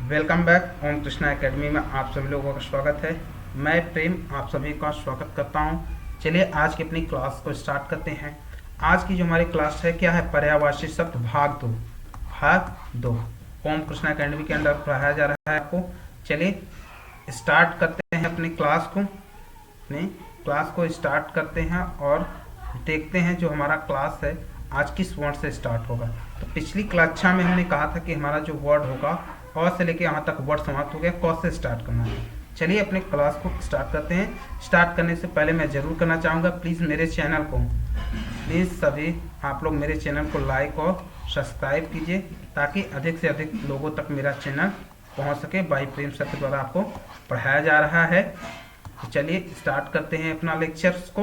Welcome back ओम Krishna academy में आप सभी लोगों का स्वागत है। मैं प्रेम आप सभी का स्वागत करता हूं। चलिए आज की अपनी क्लास को स्टार्ट करते हैं। आज की जो हमारी क्लास है क्या है, पर्यायवाची शब्द भाग 2 ओम कृष्णा एकेडमी के अंदर पढ़ाया जा रहा है आपको। चलिए स्टार्ट करते हैं अपनी क्लास को स्टार्ट करते हैं और देखते हैं जो हमारा क्लास है आज किस वर्ड से स्टार्ट होगा। तो पिछली कक्षा में हमने कहा था कि हमारा जो वर्ड होगा और से लेके यहाँ तक वर्ड समाप्त हो गया, क से स्टार्ट करना है। चलिए अपने क्लास को स्टार्ट करते हैं। स्टार्ट करने से पहले मैं जरूर करना चाहूँगा, प्लीज़ सभी आप लोग मेरे चैनल को लाइक और सब्सक्राइब कीजिए ताकि अधिक से अधिक लोगों तक मेरा चैनल पहुँच सके। भाई प्रेम सर के द्वारा आपको पढ़ाया जा रहा है। तो चलिए स्टार्ट करते हैं अपना लेक्चर्स को।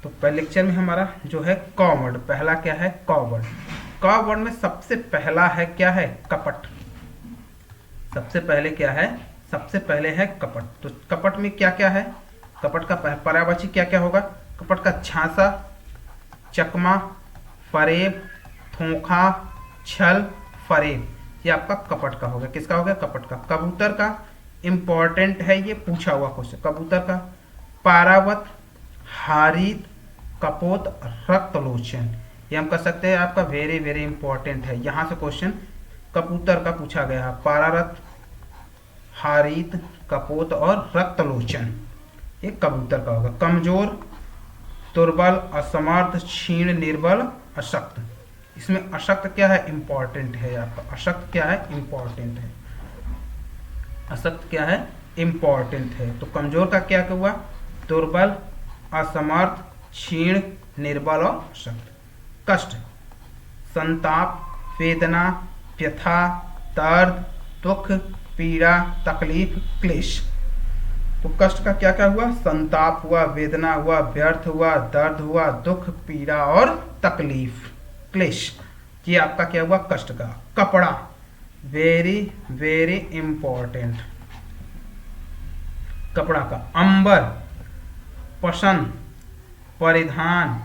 तो पहले लेक्चर में हमारा जो है क वर्ड, पहला क्या है क वर्ड। क वर्ड में सबसे पहला है क्या है, कपट। सबसे पहले है कपट। तो कपट में क्या क्या है, कपट का पर्यायवाची क्या क्या होगा। कपट का झांसा, चकमा, फरेब, थोखा, छल, फरेब, ये आपका कपट का होगा। किसका होगा, कपट का। कबूतर का इंपॉर्टेंट है, ये पूछा हुआ क्वेश्चन। कबूतर का पारावत, हारित, कपोत, रक्तलोचन, ये हम कह सकते हैं आपका वेरी वेरी इंपॉर्टेंट है। यहाँ से क्वेश्चन कबूतर का पूछा गया, पारारत, हारित, कपोत और रक्तलोचन, ये कबूतर का होगा। कमजोर, दुर्बल, असमर्थ, क्षीण, निर्बल, अशक्त, इसमें अशक्त क्या है, इंपॉर्टेंट है आपका। अशक्त क्या है, इंपॉर्टेंट है। अशक्त क्या है, इंपॉर्टेंट है। तो कमजोर का क्या हुआ, दुर्बल, असमर्थ, क्षीण, निर्बल और अशक्त। कष्ट, संताप, वेदना, व्यथा, दर्द, दुख, पीड़ा, तकलीफ, क्लेश। तो कष्ट का क्या क्या हुआ, संताप हुआ, वेदना हुआ, व्यर्थ हुआ, दर्द हुआ, दुख, पीड़ा और तकलीफ, क्लेश, ये आपका क्या हुआ, कष्ट का। कपड़ा, वेरी वेरी इंपॉर्टेंट, कपड़ा का। अंबर, पसंद, परिधान,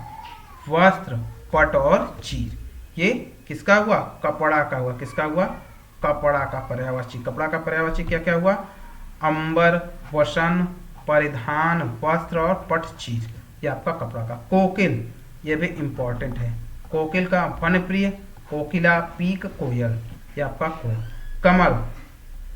वस्त्र, पट और चीर, ये किसका हुआ, कपड़ा का हुआ। किसका हुआ, कपड़ा का पर्यायवाची। कपड़ा का पर्यायवाची क्या क्या हुआ, अंबर, वसन, परिधान, वस्त्र और पट चीज, ये आपका कपड़ा का। कोकिल, ये भी इंपॉर्टेंट है। कोकिल का वनप्रिय, कोकिला, पीक, कोयल, ये आपका कोयल। कमल,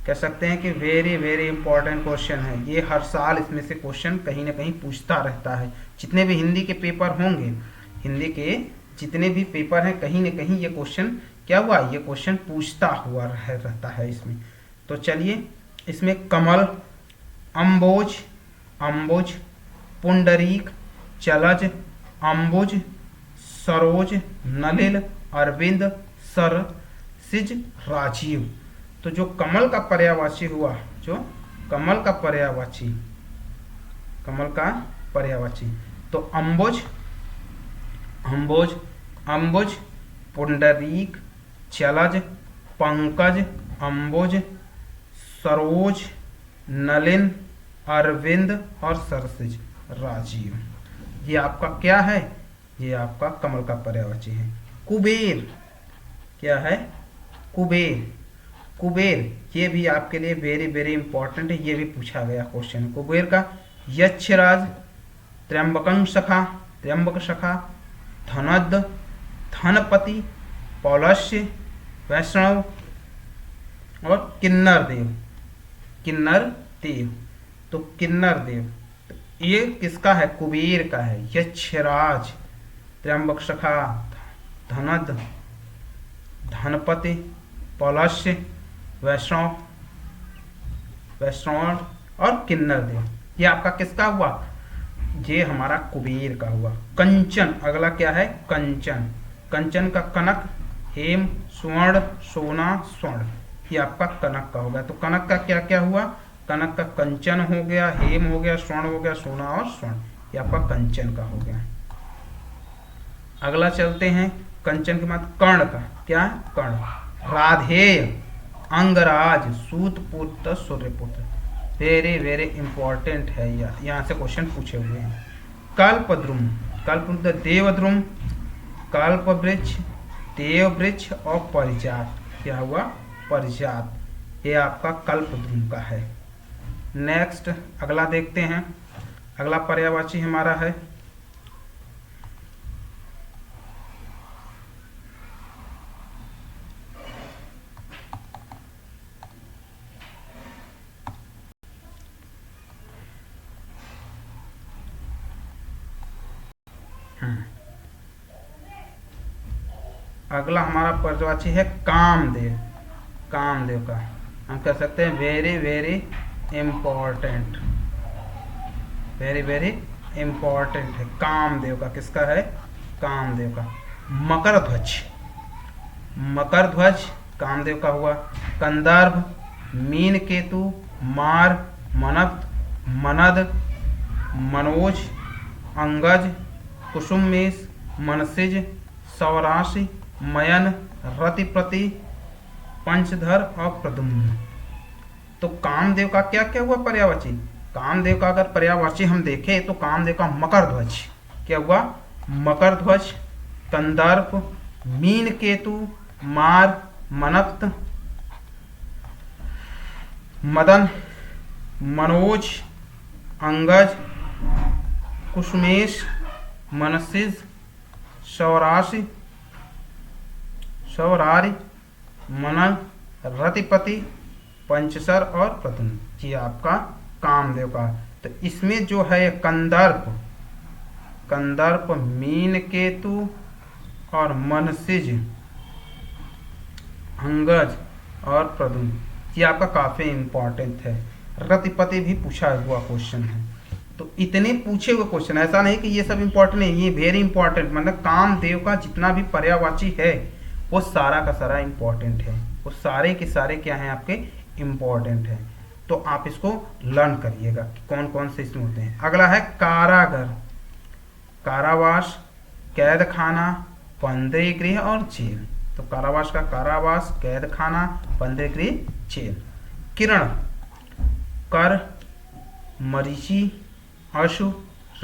कह सकते हैं कि वेरी वेरी इंपॉर्टेंट क्वेश्चन है। ये हर साल इसमें से क्वेश्चन कहीं ना कहीं पूछता रहता है। जितने भी हिंदी के पेपर होंगे, हिंदी के जितने भी पेपर हैं, कहीं ना कहीं ये क्वेश्चन क्या हुआ, ये क्वेश्चन पूछता हुआ रहता है इसमें। तो चलिए इसमें कमल, अम्बोज, अम्बुज, पुंडरीक, चलज, अम्बुज, सरोज, नलिल, अरविंद, सर, सिज, राजीव। तो जो कमल का पर्यायवाची हुआ, जो कमल का पर्यायवाची, तो अम्बुज, अम्बुज, पुंडरीक, चलज, पंकज, अम्बुज, सरोज, नलिन, अरविंद और सरसिज, राजीव, ये आपका क्या है, ये आपका कमल का पर्यायवाची है। कुबेर, क्या है, कुबेर, ये भी आपके लिए वेरी वेरी इंपॉर्टेंट है, ये भी पूछा गया क्वेश्चन। कुबेर का यक्षराज, त्र्यंबक शखा, धनद, धनपति, पौलस्य, वैष्णव और किन्नर देव। तो किन्नर देव, तो ये किसका है, कुबेर का है। यक्षराज, त्र्यंबक शखा, धनद, धनपति, पौलस्य, वैष्णव और किन्नर देव, ये आपका किसका हुआ, ये हमारा कुबेर का हुआ। कंचन, अगला क्या है, कंचन का कनक, हेम, स्वर्ण, सोना, स्वर्ण, ये आपका कनक का होगा। तो कनक का क्या क्या हुआ, कनक का कंचन हो गया, हेम हो गया, स्वर्ण हो गया, सोना और स्वर्ण, ये आपका कंचन का हो गया। अगला चलते हैं, कंचन के बाद कर्ण का, क्या है, कर्ण, राधेय, अंगराज, सूतपुत्र, सूर्यपुत्र, वेरी वेरी इंपॉर्टेंट है। यहाँ से क्वेश्चन पूछे हुए हैं। कल्पद्रुम, देवद्रुम, कल्पवृक्ष, देववृक्ष और परिजात, क्या हुआ, परिजात, ये आपका कल्पद्रुम का है। नेक्स्ट अगला देखते हैं। अगला पर्यायवाची हमारा है अगला हमारा पर्यायवाची है कामदेव। कामदेव का हम कह सकते हैं very very important, very very important है कामदेव का। किसका है? कामदेव का। मकर ध्वज, मकर ध्वज कामदेव का हुआ। कंदर्भ, मीन केतु, मार, मनप, मनद, मनोज, अंगज, कुसुमेश, मनसिज, सौराशी, मयन, रतिप्रति, पंचधर और प्रद्युम्न। तो कामदेव का क्या क्या हुआ पर्यायवाची? कामदेव का अगर पर्यायवाची हम देखें तो कामदेव का मकर ध्वज क्या हुआ? मकर ध्वज, कंदर्प, मीन केतु, मार, मनप्त, मदन, मनोज, अंगज, कुसुमेश, मनसिज, सौराशी, सौरारी, मनन, रतिपति, पंचसर और प्रद्युम्न। ये आपका कामदेव का। तो इसमें जो है कंदर्प, कंदर्प, मीन केतु और मनसिज, अंगज और प्रद्युम्न, ये आपका काफी इंपॉर्टेंट है। रतिपति भी पूछा हुआ क्वेश्चन है। तो इतने पूछे हुए क्वेश्चन, ऐसा नहीं कि ये सब इंपॉर्टेंट नहीं, ये वेरी इंपॉर्टेंट। मतलब कामदेव का जितना भी पर्यायवाची है वो सारा का सारा इंपॉर्टेंट है। वो सारे के सारे क्या हैं आपके? इंपॉर्टेंट है। तो आप इसको लर्न करिएगा कि कौन कौन से इसमें होते हैं। अगला है कारागर, कारावास, कैद खाना, बंदी गृह और जेल। तो कारावास का कारावास, कैद खाना, बंदी गृह, जेल। किरण, कर, मरीचि, अशु,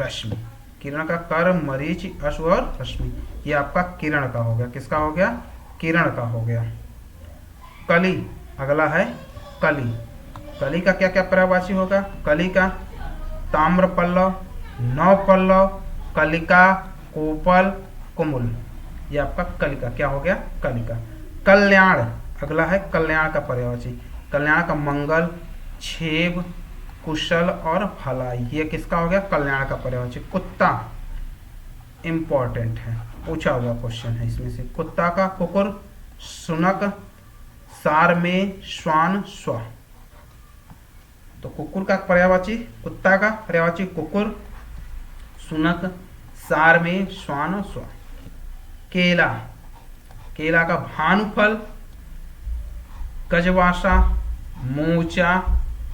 रश्मि। किरण का कर, मरीचि, अशु और रश्मि, ये आपका किरण का हो गया। किसका हो गया? किरण का हो गया। कली, अगला है कली। कली का क्या क्या पर्यायवाची होगा? कली का ताम्र पल्लव, नव पल्लव, कलिका, कोपल, कुमुल, ये आपका कलिका क्या हो गया? कलिका। कल्याण, अगला है कल्याण का पर्यायवाची। कल्याण का मंगल, छेब, कुशल और भलाई, ये किसका हो गया? कल्याण का पर्यायवाची। कुत्ता इंपॉर्टेंट है, पूछा हुआ क्वेश्चन है इसमें से। कुत्ता का कुकुर, सुनक, सार में, श्वान, स्व। तो कुकुर का पर्यायवाची, कुत्ता का पर्यायवाची कुकुर, सुनक, सार में, श्वान और स्व। केला, केला का भानुफल, गजवासा, मोचा,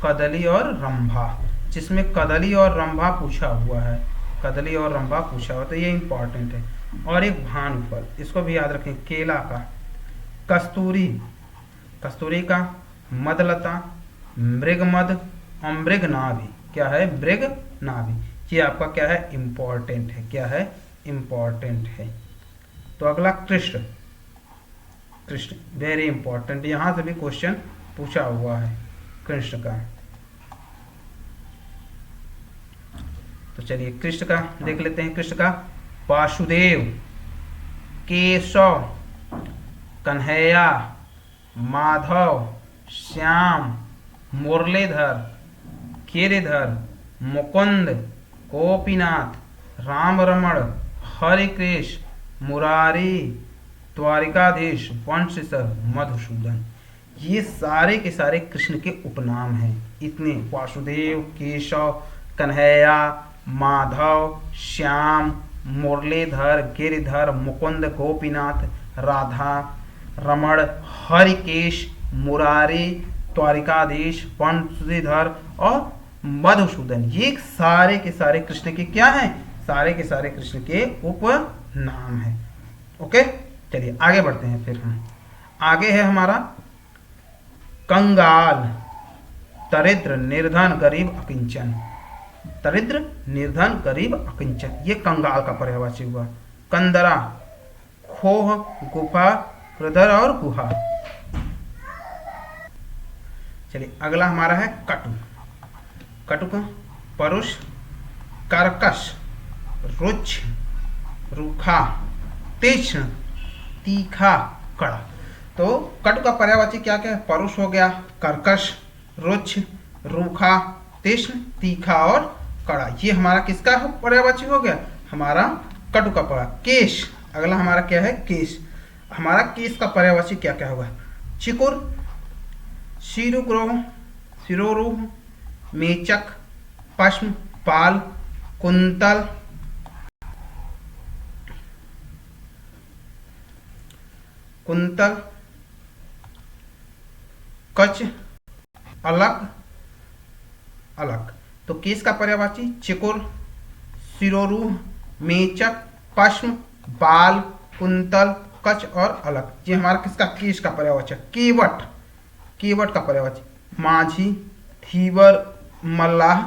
कदली और रंभा, जिसमें कदली और रंभा पूछा हुआ है। कदली और रंभा पूछा हुआ, तो ये इंपॉर्टेंट है। और एक भानुफल, इसको भी याद रखें। केला का कस्तूरी, कस्तूरी का मदलता, मृगमद और मृगनाभि, क्या है? मृगनाभि, ये आपका क्या है? इंपॉर्टेंट है। क्या है? इंपॉर्टेंट है। तो अगला कृष्ण, कृष्ण वेरी इंपॉर्टेंट, यहां से भी क्वेश्चन पूछा हुआ है कृष्ण का। तो चलिए कृष्ण का देख लेते हैं। कृष्ण का वासुदेव, केशव, कन्हैया, माधव, श्याम, मुरलीधर, गिरिधर, मुकुंद, गोपीनाथ, राम रमण, हरि कृष्ण, मुरारी, द्वारिकाधीश, वंशसर, मधुसूदन, ये सारे के सारे कृष्ण के उपनाम हैं। इतने वासुदेव, केशव, कन्हैया, माधव, श्याम, मुरलीधर, गिरिधर, मुकुंद, गोपीनाथ, राधा रमण, हरिकेश, मुरारी, द्वारिकाधीश, वंशीधर और मधुसूदन, ये सारे के सारे कृष्ण के क्या हैं? सारे के सारे कृष्ण के उपनाम हैं। ओके, चलिए आगे बढ़ते हैं। फिर हम आगे है हमारा कंगाल, दरिद्र, निर्धन, गरीब, अकिंचन। दरिद्र, निर्धन, गरीब, अकिंचन, ये कंगाल का पर्यायवाची हुआ। कंदरा, खोह, गुफा, हृदय और गुहा। चलिए अगला हमारा है कटु। कटु का परुष, कर्कश, रुक्ष, रूखा, तीक्ष्ण, तीखा, कड़ा। तो कटु का पर्यायवाची क्या क्या है? परुष हो गया, कर्कश, रुक्ष, रूखा, तीक्ष्ण, तीखा और कड़ा। ये हमारा किसका पर्यायवाची हो गया? हमारा कटु का पर्याय। केश, अगला हमारा क्या है? केश। हमारा केश का पर्यायवाची क्या क्या होगा? चिकुर, शिरोग्रोह, शिरोरूह, मेचक, पश्म, पाल, कुंतल, कुंतल, कच, अलग, अलग। तो केश का पर्यायवाची चिकुर, शिरोरूह, मेचक, पश्म, बाल, कुंतल, कच और अलग। ये हमारा किसका? केश का पर्यायवाची। केवट, केवट का पर्यायवाची माझी, धीवर, मल्लाह,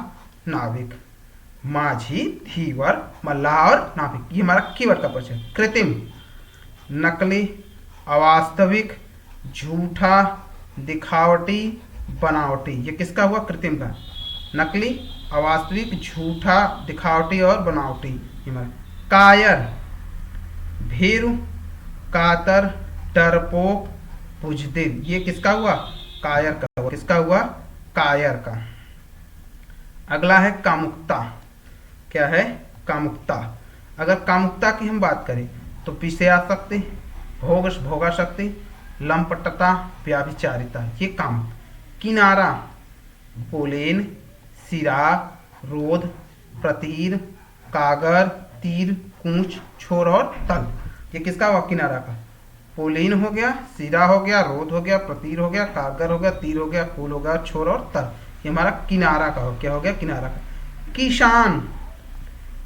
नाविक। माझी, धीवर, मल्लाह और नाविक, ये हमारा केवट का परिचय। कृत्रिम, नकली, अवास्तविक, झूठा, दिखावटी, बनावटी। ये किसका हुआ? कृत्रिम का। नकली, अवास्तविक, झूठा, दिखावटी और बनावटी। ये हमारा कायर, भीरु, कातर, डरपोक, बुजदिल। ये किसका हुआ? कायर का हुआ। किसका हुआ? कायर का। अगला है कामुकता। क्या है? कामुकता। अगर कामुकता की हम बात करें तो विषयासक्ति, भोगासक्ति, लंपटता, व्याभिचारिता, ये काम। किनारा, पोलेन, सिरा, रोध, प्रतीर, कागर, तीर, कूच, छोर और तल। ये किसका हुआ? किनारा का। पोलेन हो गया, सिरा हो गया, रोध हो गया, प्रतीर हो गया, कागर हो गया, तीर हो गया, कूल हो गया, छोर और तल। ये हमारा किनारा का हो। क्या हो गया? किनारा का। किसान,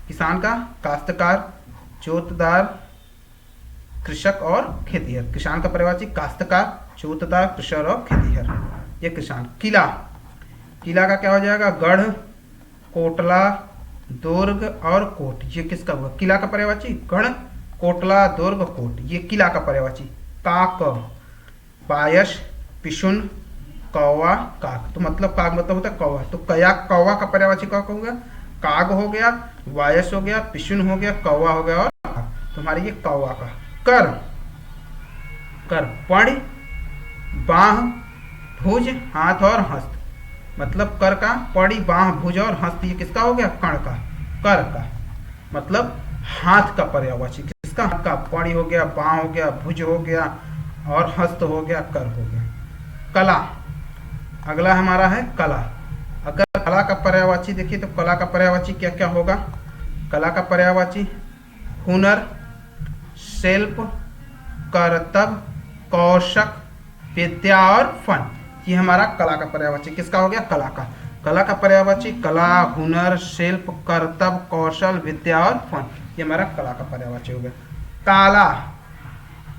किसान का काश्तकार, जोतदार, कृषक और खेतीहर। किसान का पर्यायवाची काश्तकार, जोतदार, कृषक और खेतीहर। ये किसान। किला, किला का क्या हो जाएगा? गढ़, कोटला, दुर्ग और कोट। ये किसका हुआ? किला का पर्यायवाची गढ़, कोटला, दुर्ग, कोट। ये किला का पर्यायवाची। काक, पायस, पिशुन, कौवा, काक। तो मतलब काक मतलब होता है कौवा। तो कया, कौवा का पर्यायवाची क्या होगा? काग हो गया, वायस हो गया, पिशुन हो गया, कौवा हो गया और काक। तुम्हारी ये कौवा का। कर, कर, पड़, बाह, भुज, हाथ और हस्त। मतलब कर का पड़ी, बाह, भुज और हस्त। ये किसका हो गया? कण का। कर का मतलब हाथ का पर्यायवाची। किसका? हाथ का। पड़ी हो गया, बाह हो गया, भुज हो गया और हस्त हो गया, कर हो गया। कला, अगला हमारा है कला। अगर कला का पर्यायवाची देखिए तो कला का पर्यायवाची क्या क्या होगा? कला का पर्यायवाची हुनर, शिल्प, करतब, कौशक, विद्या और फन। ये हमारा कला का पर्यायवाची किसका हो गया? कला का। कला का पर्यायवाची कला, हुनर, शिल्प, करतब, कौशल, विद्या और फन। ये हमारा कला का पर्यायवाची हो गया। काला,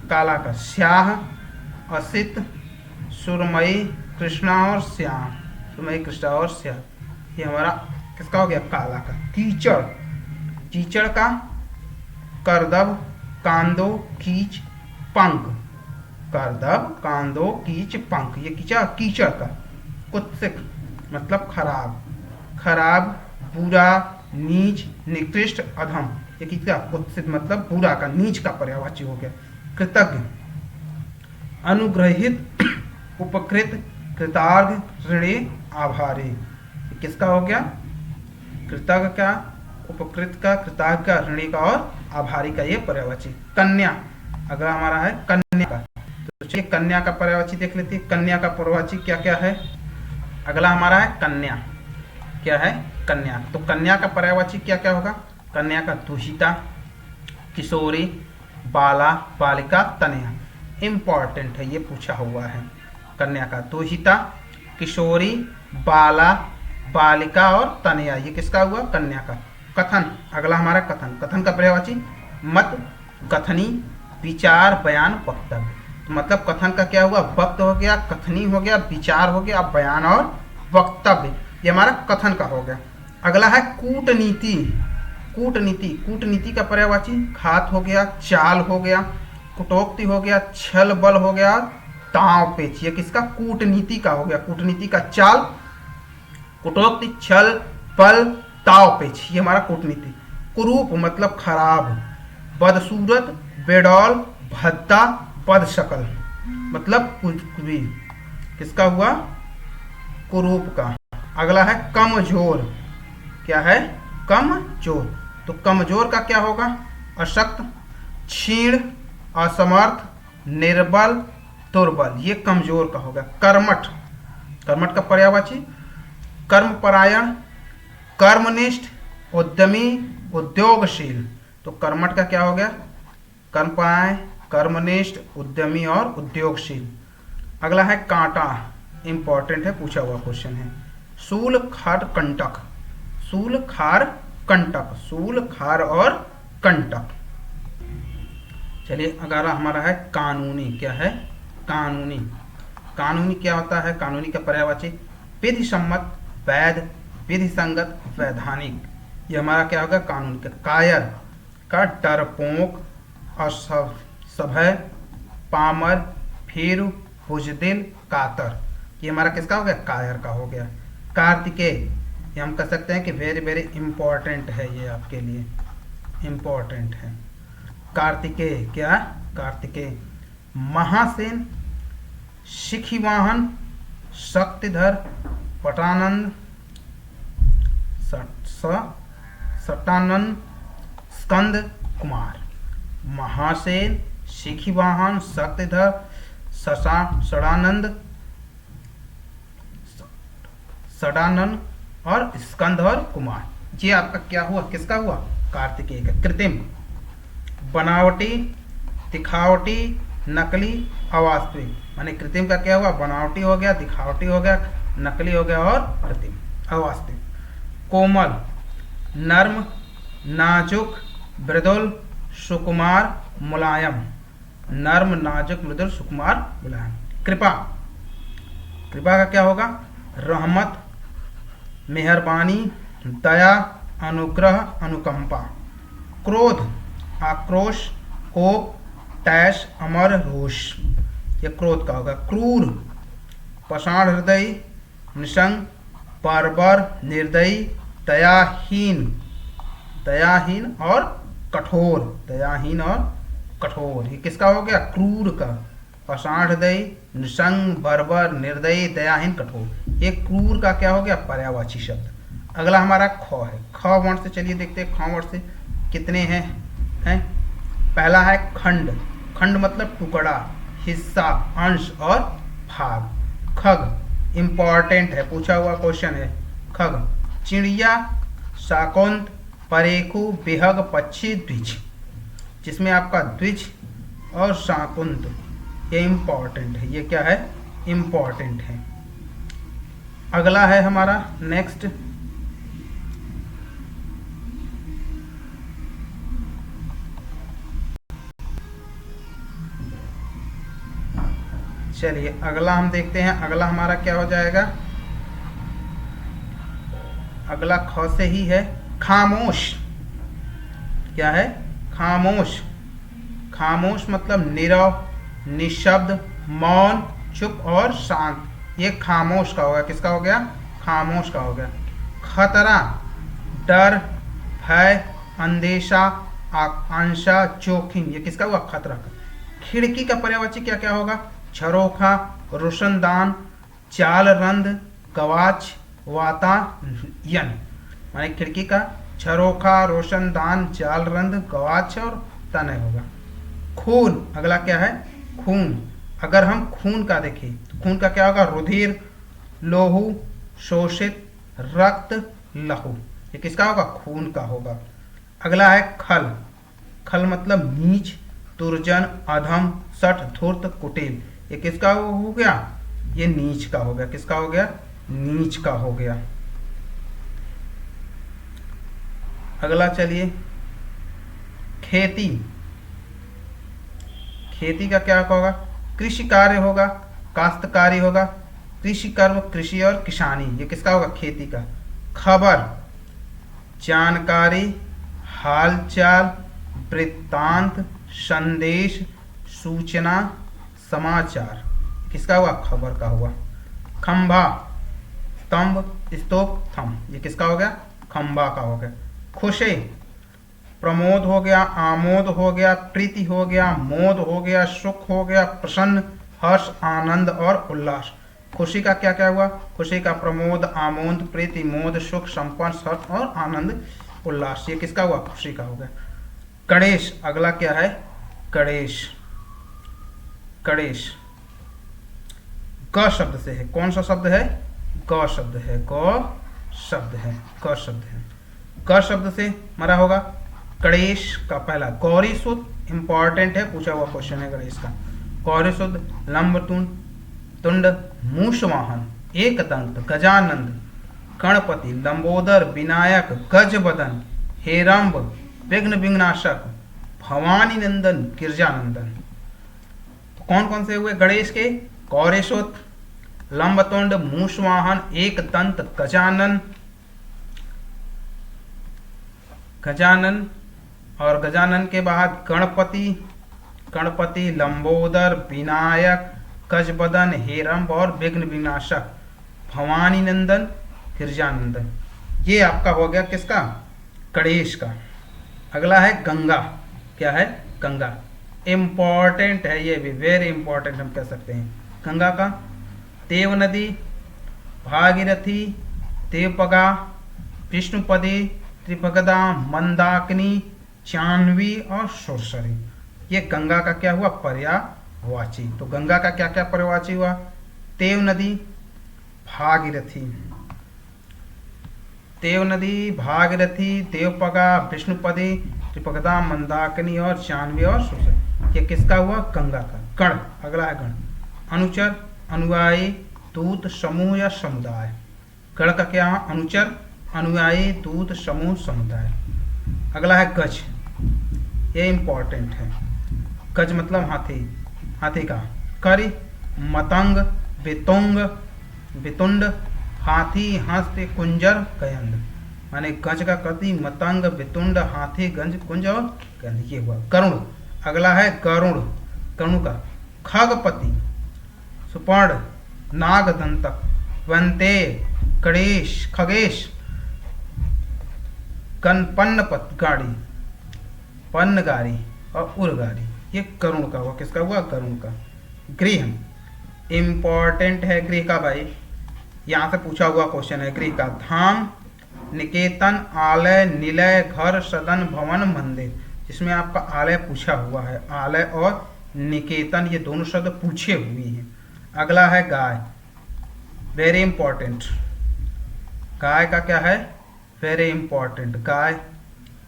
काला का स्याह, असित, सुरमई, कृष्णा और श्याम। सुरमई, कृष्णा और श्याम, ये हमारा किसका हो गया? काला का। कीचड़, कीचड़ का करदब, कांदो, कीच, पंख। करदब, कांदो, कीच, पंख, ये कीचड़, कीचड़ का। कुत्सिक मतलब खराब, खराब, बुरा, नीच, निकृष्ट, अधम। ये किसका? कुत्सित मतलब बुरा का, नीच का पर्यायवाची हो गया। कृतज्ञ, अनुग्रहित, उपकृत, कृतार्घ, ऋणी, आभारी। ये किसका हो गया? कृतज्ञ का, उपकृत का, कृतार्घ का, ऋणी का और आभारी का ये पर्यायवाची। कन्या, अगर हमारा है कन्या का, तो चलिए कन्या का पर्यायवाची देख लेते हैं। कन्या का पर्यायवाची क्या क्या है? अगला हमारा है कन्या। क्या है? कन्या। तो कन्या का पर्यायवाची क्या क्या होगा? कन्या का दुहिता, किशोरी, बाला, बालिका, तनया। इम्पॉर्टेंट है, ये पूछा हुआ है। कन्या का दुहिता, किशोरी, बाला, बालिका और तनया, ये किसका हुआ? कन्या का। कथन, अगला हमारा कथन। कथन का पर्यायवाची मत, कथनी, विचार, बयान, वक्तव्य। तो मतलब कथन का क्या हुआ? वक्त हो गया, कथनी हो गया, विचार हो गया, बयान और वक्तव्य। ये हमारा कथन का हो गया। अगला है कूटनीति। कूटनीति, कूटनीति का पर्यायवाची घात हो गया, चाल हो गया, कुटोक्ति हो गया, छल बल हो गया, ताव पेच, ये किसका? कूटनीति का हो गया, कूटनीति का। चाल, कुटोक्ति, छल, पल, ताव पेच, ये हमारा कूटनीति। कुरूप मतलब खराब, बदसूरत, बेडौल, भद्दा, बदशक्ल मतलब कुछ भी, किसका हुआ? कुरूप का। अगला है कमजोर, क्या है? कमजोर। तो कमजोर का क्या होगा? अशक्त, क्षीण, असमर्थ, निर्बल, दुर्बल, ये कमजोर का होगा। कर्मठ, कर्मठ का पर्यायवाची कर्मपरायण, कर्मनिष्ठ, उद्यमी, उद्योगशील। तो कर्मठ का क्या हो गया? कर्मपरायण, कर्मनिष्ठ, उद्यमी और उद्योगशील। अगला है कांटा, इंपॉर्टेंट है, पूछा हुआ क्वेश्चन है। सूल, खार, कंटक, सूल, खार, कंटक, सूल, खार और कंटक। चलिए अगला हमारा है कानूनी, क्या है? कानूनी। कानूनी क्या होता है? कानूनी का पर्यायवाची विधि सम्मत, वैध, विधि संगत, वैधानिक, ये हमारा क्या होगा? कानून का। कायर का डरपोक, असभ्य, पामर, भीरु, बुजदिल, कातर, ये हमारा किसका हो गया? कायर का हो गया। कार्तिकेय, ये हम कह सकते हैं कि वेरी वेरी इंपॉर्टेंट है, ये आपके लिए इंपॉर्टेंट है। कार्तिकेय, क्या? कार्तिकेय। महासेन, शिखिवाहन, शक्तिधर, पटानंद, सटानंद, स्कंद कुमार। महासेन, शिखिवाहन, शक्तिधर, सड़ानंद, सडानंद और स्कंद और कुमार, ये आपका क्या हुआ? किसका हुआ? कार्तिकेय का। कृत्रिम, बनावटी, दिखावटी, नकली, अवास्तविक, माने कृत्रिम का क्या हुआ? बनावटी हो गया, दिखावटी हो गया, नकली हो गया और कृत्रिम, अवास्तविक। कोमल, नर्म, नाजुक, मृदुल, सुकुमार, मुलायम, नर्म, नाजुक, मृदुल, सुकुमार, मुलायम। कृपा, कृपा का क्या होगा? रहमत, मेहरबानी, दया, अनुग्रह, अनुकंपा। क्रोध, आक्रोश, कोप, टैश, अमर, रोष, ये क्रोध का होगा। क्रूर, पाषाण हृदय, निशंग, बर्बर, निर्दयी, दयाहीन, दयाहीन और कठोर, दयाहीन और कठोर, ये किसका हो गया? क्रूर का। पाषाण हृदय, निशंग, बर्बर, निर्दयी, दयाहीन, कठोर, ये क्रूर का क्या हो गया? पर्यायवाची शब्द। अगला हमारा ख है। ख वर्ण से चलिए देखते हैं ख वर्ण से कितने हैं। पहला है खंड, खंड मतलब टुकड़ा, हिस्सा, अंश और भाग। खग, इंपॉर्टेंट है, पूछा हुआ क्वेश्चन है। खग, चिड़िया, शाकुंत, परेखु, बिहग, पक्षी, द्विज, जिसमें आपका द्विज और शाकुंत ये इंपॉर्टेंट है, ये क्या है? इंपॉर्टेंट है। अगला है हमारा नेक्स्ट, चलिए अगला हम देखते हैं। अगला हमारा क्या हो जाएगा? अगला ख से ही है। खामोश, क्या है? खामोश, खामोश मतलब नीरव, निशब्द, मौन, चुप और शांत, ये खामोश का होगा। किसका हो गया? खामोश का हो गया। खतरा, डर, भय, अंदेशा, आकांक्षा, जोखिम, ये किसका हुआ? खतरा का। खिड़की का पर्यायवाची क्या क्या होगा? झरोखा, रोशनदान, जालरंध, गवाच, वातायन, माने खिड़की का झरोखा, रोशनदान, जालरंध, गवाच और तनय होगा। खून, अगला क्या है? खून। अगर हम खून का देखें तो खून का क्या होगा? रुधिर, लोहू, शोषित, रक्त, लहू, ये किसका होगा? खून का होगा। अगला है खल, खल मतलब नीच, दुर्जन, अधम, सठ, धूर्त, कुटिल, ये किसका हो गया? ये नीच का हो गया। किसका हो गया? नीच का हो गया। अगला चलिए खेती, खेती का क्या होगा? कृषि कार्य होगा, काश्तकारी होगा, कृषि कर्म, कृषि और किसानी, ये किसका होगा? खेती का। खबर, जानकारी, हालचाल, वृत्तांत, संदेश, सूचना, समाचार, किसका हुआ? खबर का हुआ। खंभा, स्तंभ, स्तूप, थंब, ये किसका हो गया? खंभा का हो गया। खुशी, प्रमोद हो गया, आमोद हो गया, प्रीति हो गया, मोद हो गया, सुख हो गया, प्रसन्न, हर्ष, आनंद और उल्लास। खुशी का क्या क्या हुआ? खुशी का प्रमोद, आमोद, प्रीति, मोद, सुख, संपन्न, हर्ष और आनंद, उल्लास, ये किसका हुआ? खुशी का हो गया। गणेश, अगला क्या है? गणेश। गणेश ग शब्द से है। कौन सा शब्द है? ग शब्द है। ग शब्द है। ग शब्द है। ग शब्द से मरा होगा गणेश का पहला गौरी सुत, इंपॉर्टेंट है, पूछा हुआ क्वेश्चन है गणेश का। गौरी सुत, लंबतुंड, तुंड, मूषवाहन, एकदंत, गजानंद, गणपति, लंबोदर, विनायक, गजबदन, हेरंब, विघ्न विघ्नाशक, भवानी नंदन, गिरजानंदन। तो कौन कौन से हुए गणेश के? गौरीसुत, लंबतुंड, मूषवाहन, एकदंत, गजानन, गजानन और गजानन के बाद गणपति, गणपति, लंबोदर, विनायक, गजबदन, हेरंब और विघ्न विनाशक, भवानी नंदन, गिरजानंदन। ये आपका हो गया किसका? गणेश का। अगला है गंगा। क्या है? गंगा। इंपॉर्टेंट है ये भी, वेरी इंपॉर्टेंट हम कह सकते हैं। गंगा का देव नदी, भागीरथी, देवपगा, विष्णुपदी, त्रिभगदा, मंदाकिनी, चांदवी और सुरसरी। ये गंगा का क्या हुआ? पर्यायवाची। तो गंगा का क्या क्या पर्यायवाची हुआ? देव नदी, भागीरथी, देव नदी, भागीरथी, देवपगा, विष्णुपदी, त्रिभगदा, मंदाकिनी और चांदवी और सुरसरी। ये किसका हुआ? गंगा का। गण, अगला है गण। अनुचर, अनुयायी, दूत, समूह या समुदाय। गण का क्या? अनुचर, अनुयायी, दूत, समूह, समुदाय। अगला है गज। ये इंपॉर्टेंट है। गज मतलब हाथी, हाथी का। करी, मतंग, वितुंग, वितुंड, हाथी, हस्त, कुंजर, गयंद। माने गज का कति, मतंग, वितुंड, हाथी, गंज, कुंज और गंध। ये हुआ गरुड़। अगला है गरुड़। गरुड़ का खगपति, सुपर्ण, नागदंतक, वंते, गणेश, खगेश, पन्नपत गाड़ी, पन्नगारी और उरगारी। ये गरुड़ का हुआ। किसका हुआ? गरुड़ का। गृह, इंपॉर्टेंट है गृह का भाई, यहाँ से पूछा हुआ क्वेश्चन है गृह का। धाम, निकेतन, आलय, निलय, घर, सदन, भवन, मंदिर। जिसमें आपका आलय पूछा हुआ है। आलय और निकेतन ये दोनों शब्द पूछे हुए हैं। अगला है गाय। Very important. गाय का क्या है? Very important. गाय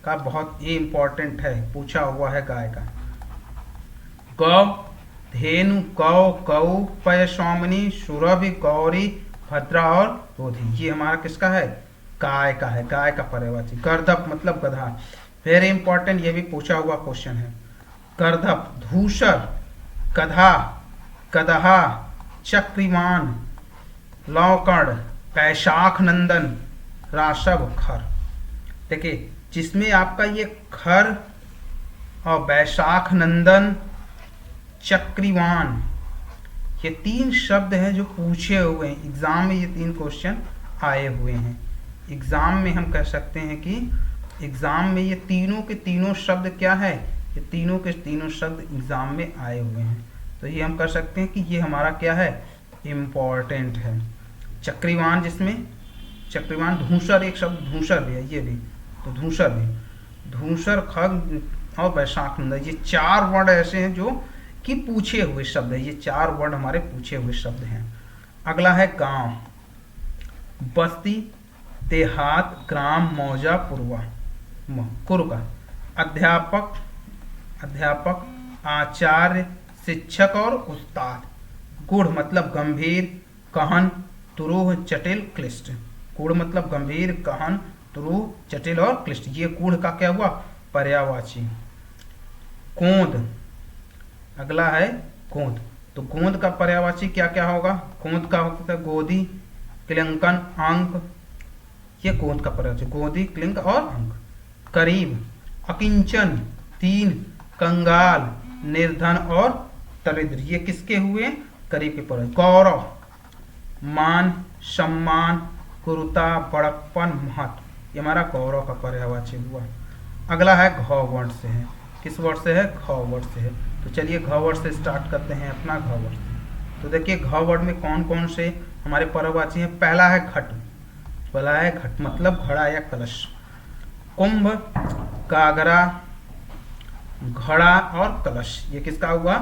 का बहुत ही इंपॉर्टेंट है, पूछा हुआ है गाय का। गौ, धेनु, कौ, गौ, पय, स्वामिनी, सुरभि, गौरी, भद्रा और रोधी। ये हमारा किसका है? गाय का है। गाय का पर्यायवाची। गर्दभ मतलब गधा। वेरी इंपॉर्टेंट, ये भी पूछा हुआ क्वेश्चन है। गर्दभ, धूसर, गधा, गदहा, चक्रिमान, लौकड़, वैशाख नंदन, राशव, खर। देखिए जिसमें आपका ये खर और वैशाख नंदन, चक्रिवान, ये तीन शब्द हैं जो पूछे हुए हैं एग्जाम में। ये तीन क्वेश्चन आए हुए हैं एग्जाम में। हम कह सकते हैं कि एग्जाम में ये तीनों के तीनों शब्द क्या है? ये तीनों के तीनों शब्द एग्जाम में आए हुए हैं। तो ये हम कर सकते हैं कि ये हमारा क्या है? इम्पॉर्टेंट है। चक्रिवान, जिसमें चक्रिवान, धूसर एक शब्द धूसर भी है, ये भी तो धूसर भी, धूसर, खग और वैशाख नंदन, ये चार वर्ड ऐसे हैं जो कि पूछे हुए शब्द है। ये चार वर्ड हमारे पूछे हुए शब्द हैं। अगला है गांव, बस्ती, देहात, ग्राम, मौजा, पूर्वा, कुरु का। अध्यापक, अध्यापक, आचार्य, शिक्षक और उस्ताद। गूढ़ मतलब गंभीर, गहन, तुरूह, जटिल, क्लिष्ट। गूढ़ मतलब गंभीर, गहन, तुरूह, जटिल और क्लिष्ट। ये गूढ़ का क्या हुआ? पर्यायवाची। गोंद, अगला है गोंद। तो गोंद का पर्यायवाची क्या क्या होगा? गोंद का होता है गोदी, क्लिंकन, अंक। ये गोंद का पर्यायवाची, गोदी, क्लिंक और अंक। करीब, अकिंचन, तीन, कंगाल, निर्धन और दरिद्र। ये किसके हुए? करीब के पर गौरव, मान, सम्मान, गुरुता, बड़प्पन, महत्व, ये हमारा गौरव का पर्यायवाची हुआ। अगला है घ वर्ण से है। किस वर्ड से है? घ वर्ड से है। तो चलिए घ वर्ड से स्टार्ट करते हैं अपना घ वर्ड से। तो देखिए घ वर्ड में कौन कौन से हमारे पर्यायवाची हैं। पहला है घट, पहला है घट मतलब घड़ा या कलश। कुंभ, गागरा, घड़ा और कलश, ये किसका हुआ?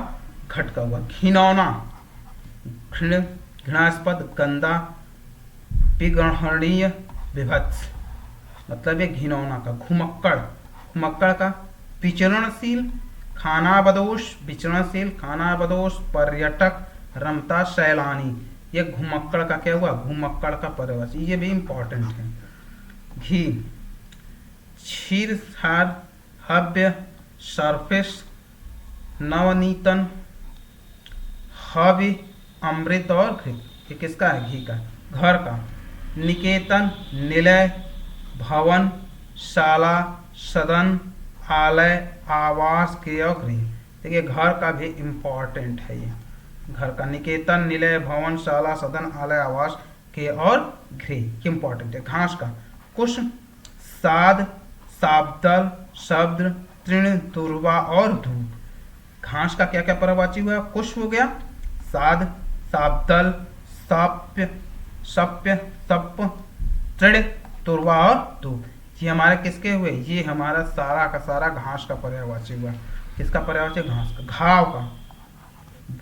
घट का हुआ। घिनौना, घृण, घृणास्पद, गंदा, विग्रहणीय, विभत्स, मतलब ये घिनौना का। घुमक्कड़, घुमक्कड़ का। विचरणशील, खानाबदोश, विचरणशील, खानाबदोश, पर्यटक, रमता, सैलानी, ये घुमक्कड़ का क्या हुआ? घुमक्कड़ का पर्यायवाची, ये भी इंपॉर्टेंट है। घी, क्षीर, सार, हव्य, सरफेस, नवनीतन, हवि, अमृत और घृत, ये किसका है? घी का। घर का। निकेतन, निलय, भवन, शाला, सदन, आलय, आवास, के और गृह। देखिए घर का भी इम्पॉर्टेंट है ये। घर का निकेतन, निलय, भवन, शाला, सदन, आलय, आवास, के और गृह इम्पॉर्टेंट है। घास का। कुश, साध, साबदल, शब्द, तृण, तुरवा और धूप। घास का क्या क्या पर्यायवाची हुआ? कुश हो गया, साध, साबदल, साप्य, सप्य, सप, तृण, तुरवा और धूप, ये हमारे किसके हुए? ये हमारा सारा का सारा घास का पर्यायवाची हुआ। किसका पर्यायवाची? घास का। घाव का।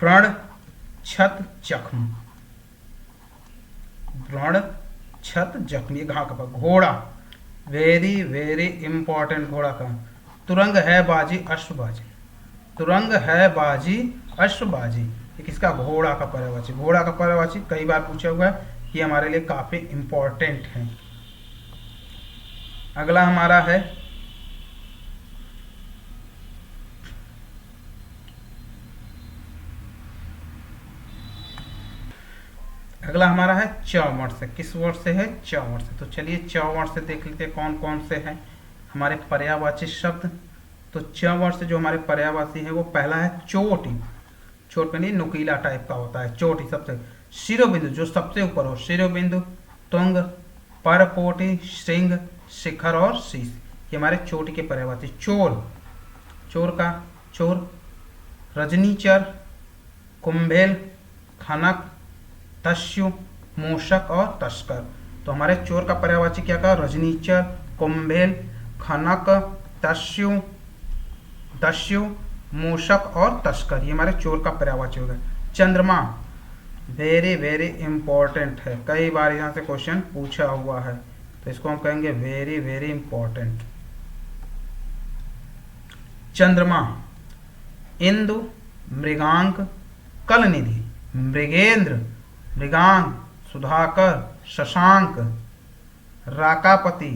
व्रण, छत, जख्म, व्रण, छत, जख्म, ये घाव का। घोड़ा, वेरी वेरी इंपॉर्टेंट, घोड़ा का। तुरंग है बाजी, अश्वबाजी, तुरंग है बाजी, अश्वबाजी, ये किसका? घोड़ा का पर्यायवाची। घोड़ा का पर्यायवाची कई बार पूछा हुआ है, ये हमारे लिए काफी इंपॉर्टेंट है। अगला हमारा है च वर्ण से। किस वर्ड से है? च वर्ण से। तो चलिए च वर्ण से देख लेते हैं कौन कौन से हैं हमारे पर्यायवाची शब्द। तो च वर्ण से जो हमारे पर्यायवाची है वो पहला है चोटी। चोट नहीं, नुकीला टाइप का होता है चोटी। सबसे शिरोबिंदु, जो सबसे ऊपर हो, शिरोबिंदु। तुंग, परपोटी, श्रृंग, शिखर और शीश, ये हमारे चोटी के पर्यायवाची। चोर, चोर का। चोर, रजनीचर, कुंभेल, खनक, तस्यु, मूषक और तस्कर। तो हमारे चोर का पर्यायवाची क्या का? रजनीचर, कुंभेल, खनक, तस्यु, दस्यु, मूषक और तस्कर, ये हमारे चोर का पर्यायवाची होगा। चंद्रमा, वेरी वेरी इंपॉर्टेंट है, कई बार यहाँ से क्वेश्चन पूछा हुआ है, तो इसको हम कहेंगे वेरी वेरी इंपॉर्टेंट। चंद्रमा। इंदु, मृगांक, कलनिधि, मृगेंद्र, मृगांक, सुधाकर, शशांक, राकापति,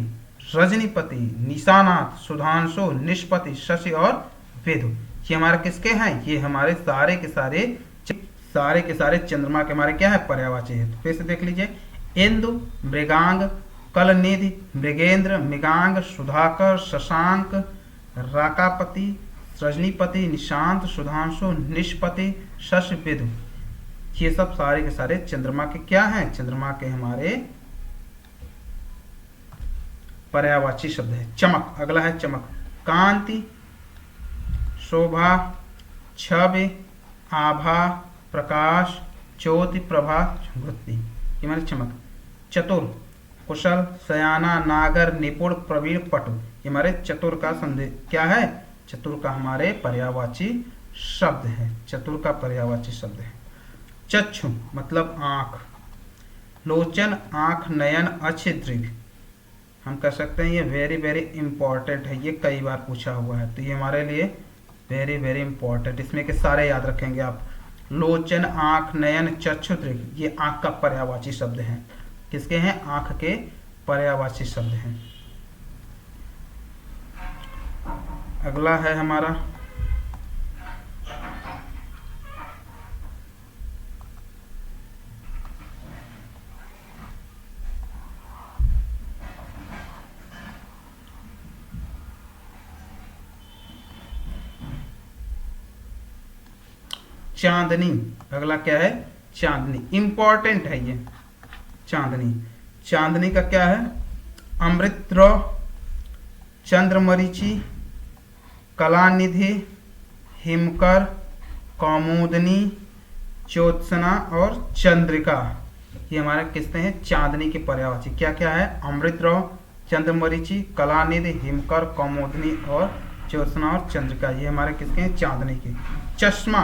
रजनीपति, निशानाथ, सुधांशु, निष्पति, शशि और विधु, ये हमारे किसके हैं? ये हमारे सारे के सारे चंद्रमा के हमारे क्या है? पर्यायवाची है। तो फिर से देख लीजिए, इंदु, मृगांग, कलनिधि, मृगेंद्र, मृगांग, सुधाकर, शशांक, राकापति, रजनीपति, निशांत, सुधांशु, निष्पति, शशि, विधु, ये सब सारे के सारे चंद्रमा के क्या हैं? चंद्रमा के हमारे पर्यायवाची शब्द है। चमक, अगला है चमक। कांति, शोभा, छवि, आभा, प्रकाश, ज्योति, प्रभा, वृत्ति, ये हमारे चमक। चतुर, कुशल, सयाना, नागर, निपुण, प्रवीण, पटु, ये हमारे चतुर का संदेश क्या है? चतुर का हमारे पर्यायवाची शब्द है। चतुर का पर्यायवाची शब्द है। चक्षु मतलब आंख। लोचन, आंख, नयन, अच्छे, दृढ़, हम कह सकते हैं ये वेरी वेरी इंपॉर्टेंट है, ये कई बार पूछा हुआ है, तो ये हमारे लिए वेरी वेरी इंपॉर्टेंट, इसमें के सारे याद रखेंगे आप। लोचन, आंख, नयन, चक्षु, दृढ़, ये आंख का पर्यायवाची शब्द है। किसके हैं? आंख के पर्यायवाची शब्द हैं। अगला है हमारा चांदनी। अगला क्या है? चांदनी। इंपॉर्टेंट है ये चांदनी। चांदनी का क्या है? अमृतद्रव, चंद्रमरीचि, कलानिधि, हिमकर, कौमुदनी, ज्योत्सना और चंद्रिका, ये हमारे किसते हैं? चांदनी के पर्यायवाची। क्या क्या है? अमृतद्रव, चंद्रमरीचि, कलानिधि, हिमकर, कौमुदनी और ज्योत्सना और चंद्रिका, ये हमारे किसके हैं? चांदनी के। चश्मा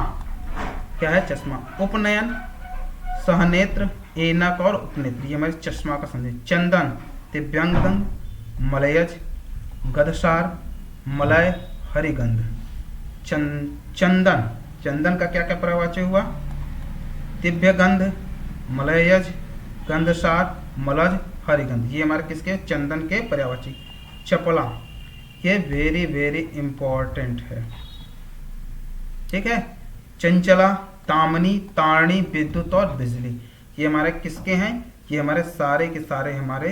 क्या है? चश्मा। उपनयन, सहनेत्र, ऐनक और उपनेत्र, ये हमारे चश्मा का संदेश। चंदन, दिव्यांगदंग, मलयज, गदसार, मलय, हरिगंध। चंदन, चंदन का क्या क्या पर्यायवाची हुआ? दिव्यगंध, मलयज, गंधसार, मलज, हरिगंध, ये हमारे किसके? चंदन के पर्यायवाची। चपला, ये वेरी वेरी इंपॉर्टेंट है, ठीक है। चंचला, तामनी, तारणी, विद्युत और बिजली, ये हमारे किसके हैं? ये हमारे सारे के सारे हमारे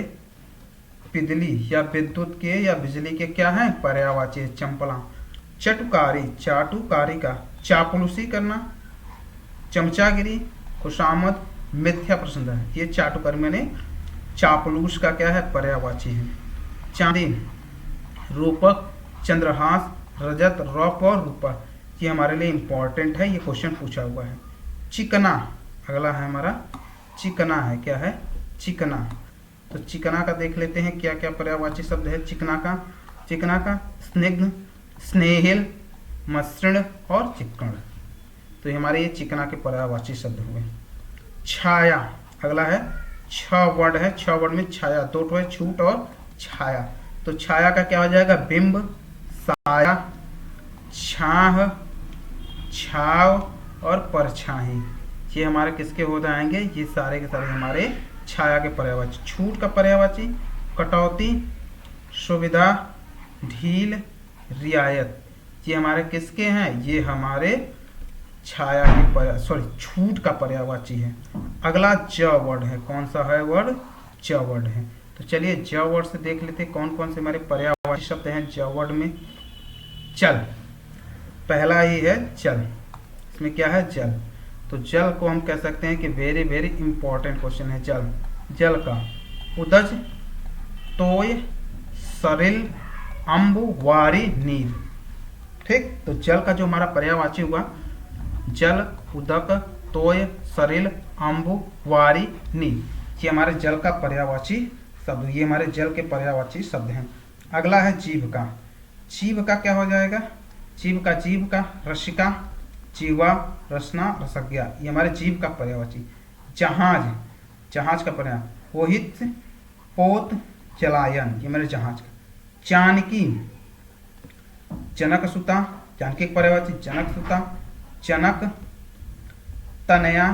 बिजली या विद्युत के या बिजली के क्या हैं? पर्यायवाची। चंपला। चटुकारी, चाटुकारी का चापलूसी करना, चमचागिरी, खुशामद, मिथ्या प्रसंग, ये चाटुकारी मैंने चापलूस का क्या है? पर्यायवाची है। चांदी, रूपक, चंद्रहास, रजत, रौप और रूपा, ये हमारे लिए इंपॉर्टेंट है, ये क्वेश्चन पूछा हुआ है। चिकना, अगला है हमारा चिकना है। क्या है? चिकना। तो चिकना का देख लेते हैं क्या क्या पर्यायवाची शब्द है चिकना का। चिकना का स्निग्ध, स्नेहिल, मसृण और चिक्कण, तो ये हमारे ये चिकना के पर्यायवाची शब्द हुए। छाया, अगला है 6 वर्ड है, 6 वर्ड में छाया 2 है, छूट और छाया। तो छाया का क्या हो जाएगा? बिंब, साया, छाह, छाव और परछाई, ये हमारे किसके हो जाएंगे? ये सारे के सारे हमारे छाया के पर्यायवाची। छूट का पर्यायवाची कटौती, सुविधा, ढील, रियायत, ये हमारे किसके हैं? ये हमारे छाया के छूट का पर्यायवाची है। अगला ज वर्ड है, कौन सा है वर्ड? ज वर्ड है। तो चलिए ज वर्ड से देख लेते हैं कौन कौन से हमारे पर्यायवाची शब्द हैं ज वर्ड में। चल, पहला ही है जल, इसमें क्या है? जल। तो जल को हम कह सकते हैं कि वेरी वेरी इंपॉर्टेंट क्वेश्चन है जल। जल का उदज, तोय, सरिल, अम्बु, वारी, नीर, ठीक। तो जल का जो हमारा पर्यायवाची हुआ, जल, उदक, तोय, सरिल, अम्बु, वारी, नीर, ये हमारे जल का पर्यायवाची शब्द, ये हमारे जल के पर्यायवाची शब्द हैं। अगला है जीव का। जीव का क्या हो जाएगा? जीव का रसिका, जीवा, रसना, रसज्ञा, ये हमारे जीव का पर्यायवाची। जहाज, जहाज का पर्याय पोहित, पोत, जलायन, ये हमारे जहाज का। जानकी, जनक सुता, जानकी का पर्यायवाची जनक सुता, जनक, तनया,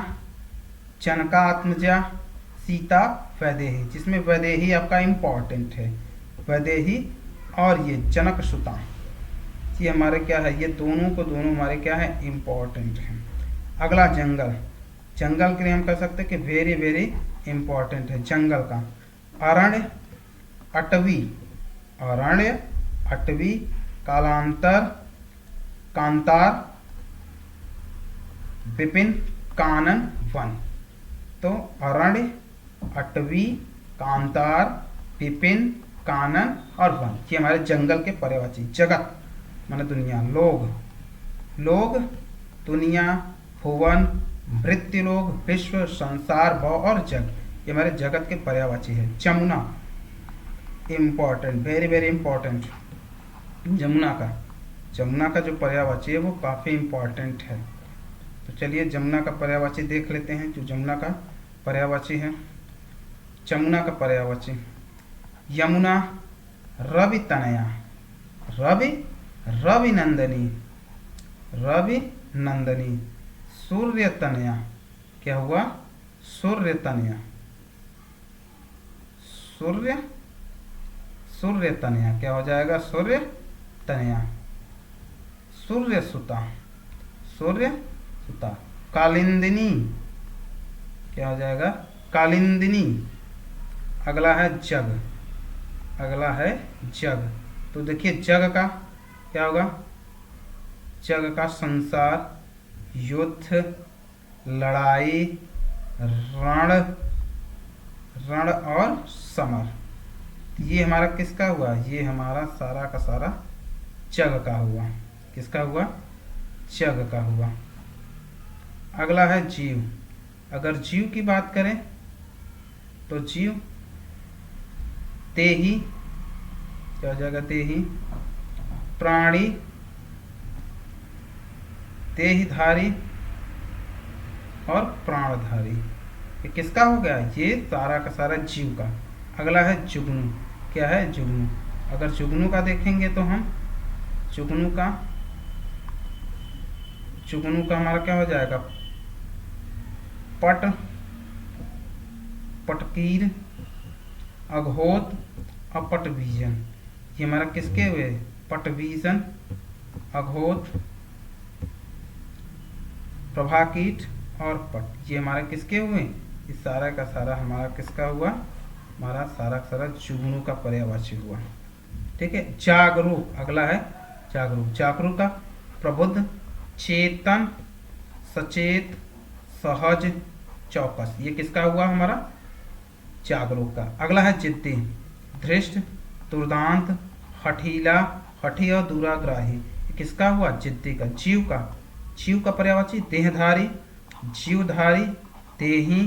जनकात्मजा, सीता, वैदेही, जिसमें वैदेही आपका इंपॉर्टेंट है, वैदेही और ये जनक सुता, ये हमारे क्या है? ये दोनों को दोनों हमारे क्या है? इंपॉर्टेंट है। अगला जंगल। जंगल के लिए हम कह सकते हैं कि वेरी वेरी इंपॉर्टेंट है जंगल का। अरण्य, अटवी, अरण्य, अटवी, कालांतर, कांतार, विपिन, कानन, वन। तो अरण्य, अटवी, कांतार, विपिन, कानन और वन, ये हमारे जंगल के पर्यायवाची। जगत माने दुनिया, लोग, लोग, दुनिया, भुवन, मृत्युलोक, विश्व, संसार, भव और जग, ये हमारे जगत के पर्यायवाची है। Jamuna, important, very very important. Jamuna का जो पर्यायवाची है वो काफ़ी इंपॉर्टेंट है। तो चलिए जमुना का पर्यायवाची देख लेते हैं, जो जमुना का पर्यायवाची है। जमुना का पर्यायवाची यमुना, रवि तनया, रवि, रवि नंदनी, रवि नंदनी, सूर्य तनया, क्या हुआ? सूर्य तनया, सूर्य, सूर्य तनया, क्या हो जाएगा? सूर्य तनया। सूर्य सुता, सूर्य सुता। कालिंदिनी, क्या हो जाएगा? कालिंदिनी। अगला है जग, अगला है जग। तो देखिए जग का क्या होगा? जग का संसार, युद्ध, लड़ाई, रण, रण और समर। ये हमारा किसका हुआ? ये हमारा सारा का सारा चग का हुआ। किसका हुआ? चग का हुआ। अगला है जीव। अगर जीव की बात करें तो जीव ते ही, क्या हो जाएगा? ते ही, प्राणी, ते ही धारी और प्राणधारी। ये किसका हो गया? ये सारा का सारा जीव का। अगला है जुगनू। क्या है? जुगनू। अगर जुगनू का देखेंगे तो हम जुगनू का हमारा क्या हो जाएगा? पट, पटकीर, अघोत और पटवीजन। ये हमारा किसके हुए? पटवीजन, अघोत, प्रभाकीट और पट। ये हमारे किसके हुए? इस सारा का सारा हमारा किसका हुआ? हमारा सारा का सारा जुगनू का पर्यायवाची हुआ। ठीक है। जागरूक। अगला है जागरूक। जागरूक का प्रबुद्ध, चेतन, सचेत, सहज, चौकस। ये किसका हुआ? हमारा जागरूक का। अगला है जिद्दी। धृष्ट, दुर्दांत, हठीला, हठी और दूराग्राही। ये किसका हुआ? जिद्दी का। जीव का, जीव का पर्यायवाची देहधारी, जीवधारी, देही,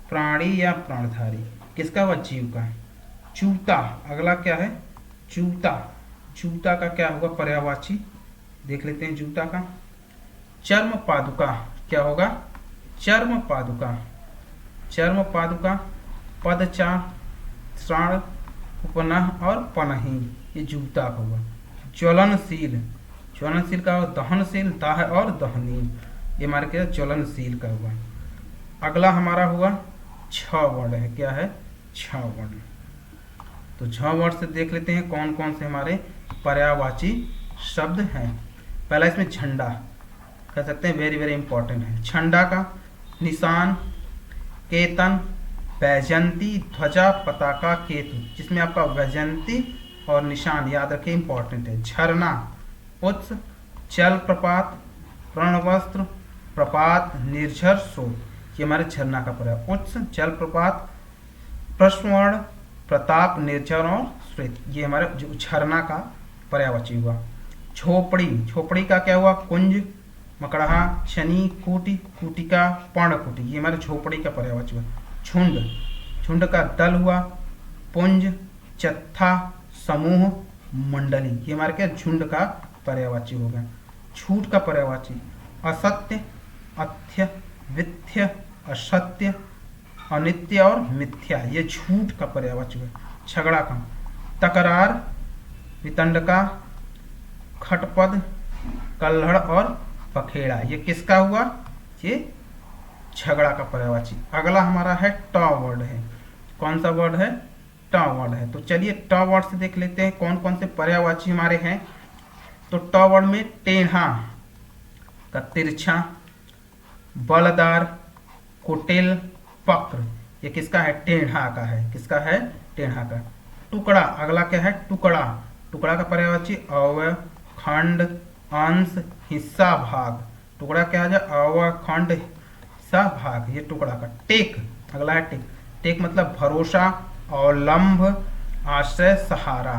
प्राणी या प्राणधारी। किसका हुआ? जीव का। चूता। अगला क्या है? चूता। चूता का क्या होगा पर्यायवाची? देख लेते हैं जूता का। चर्म पादुका। क्या होगा? चर्म पादुका। चर्म पादुका, पदचा, श्राण, उपनह और पनही। ये जूता का हुआ। ज्वलनशील। ज्वलनशील का हुआ दहनशील, दाह और दहनीय। ये हमारे क्या? ज्वलनशील का हुआ। अगला हमारा हुआ 6 वर्ड है। क्या है? 6 वर्ड। तो 6 वर्ड से देख लेते हैं कौन कौन से हमारे पर्यायवाची शब्द हैं। पहला इसमें झंडा, कह सकते हैं वेरी वेरी इंपॉर्टेंट है। झंडा का निशान, केतन, वैजयंती, ध्वजा, पताका, केतु। जिसमें आपका वैजयंती और निशान याद रखें, इंपॉर्टेंट है। झरना, उत्स, जलप्रपात, रणवस्त्र, प्रपात, निर्झर, स्रोत। ये हमारे झरना का पर्याय। उत्स, जलप्रपात, प्रस्वर्ण, प्रताप, निर्झर और स्रोत। ये हमारे जो झरना का पर्यायवाची हुआ। झोपड़ी। झोपड़ी का क्या हुआ? कुंज, मकड़हा, शनि, कूटी, कूटिका, पर्णकुटी। ये हमारे झोपड़ी का पर्यायवाची हुआ। झुंड। झुंड का दल हुआ। पुंज, जत्था, समूह, मंडली। ये हमारे क्या? झुंड का पर्यायवाची हो गया। झूठ का पर्यायवाची असत्य, अथ्य, विथ्य, असत्य, अनित्य और मिथ्या। ये झूठ का पर्यायवाची हुआ। झगड़ा का तकरार, वितंडका, खटपद, कल्हड़ और पखेड़ा। ये किसका हुआ? ये झगड़ा का पर्यायवाची। अगला हमारा है ट वर्ड है। कौन सा वर्ड है? ट वर्ड है। तो चलिए ट वर्ड से देख लेते हैं कौन कौन से पर्यायवाची हमारे हैं। तो ट वर्ड में टेढ़ा का तिरछा, बलदार, कुटिल, वक्र। ये किसका है? टेढ़ा का है। किसका है? टेढ़ा का। टुकड़ा। अगला क्या है? टुकड़ा। टुकड़ा का पर्यायवाची अवयव, खंड, अंश, हिस्सा, भाग। टुकड़ा क्या है? अवयव, खंड, हिस्सा, भाग। ये टुकड़ा का। टेक। अगला है टेक। टेक मतलब भरोसा, अवलंब, आश्रय, सहारा।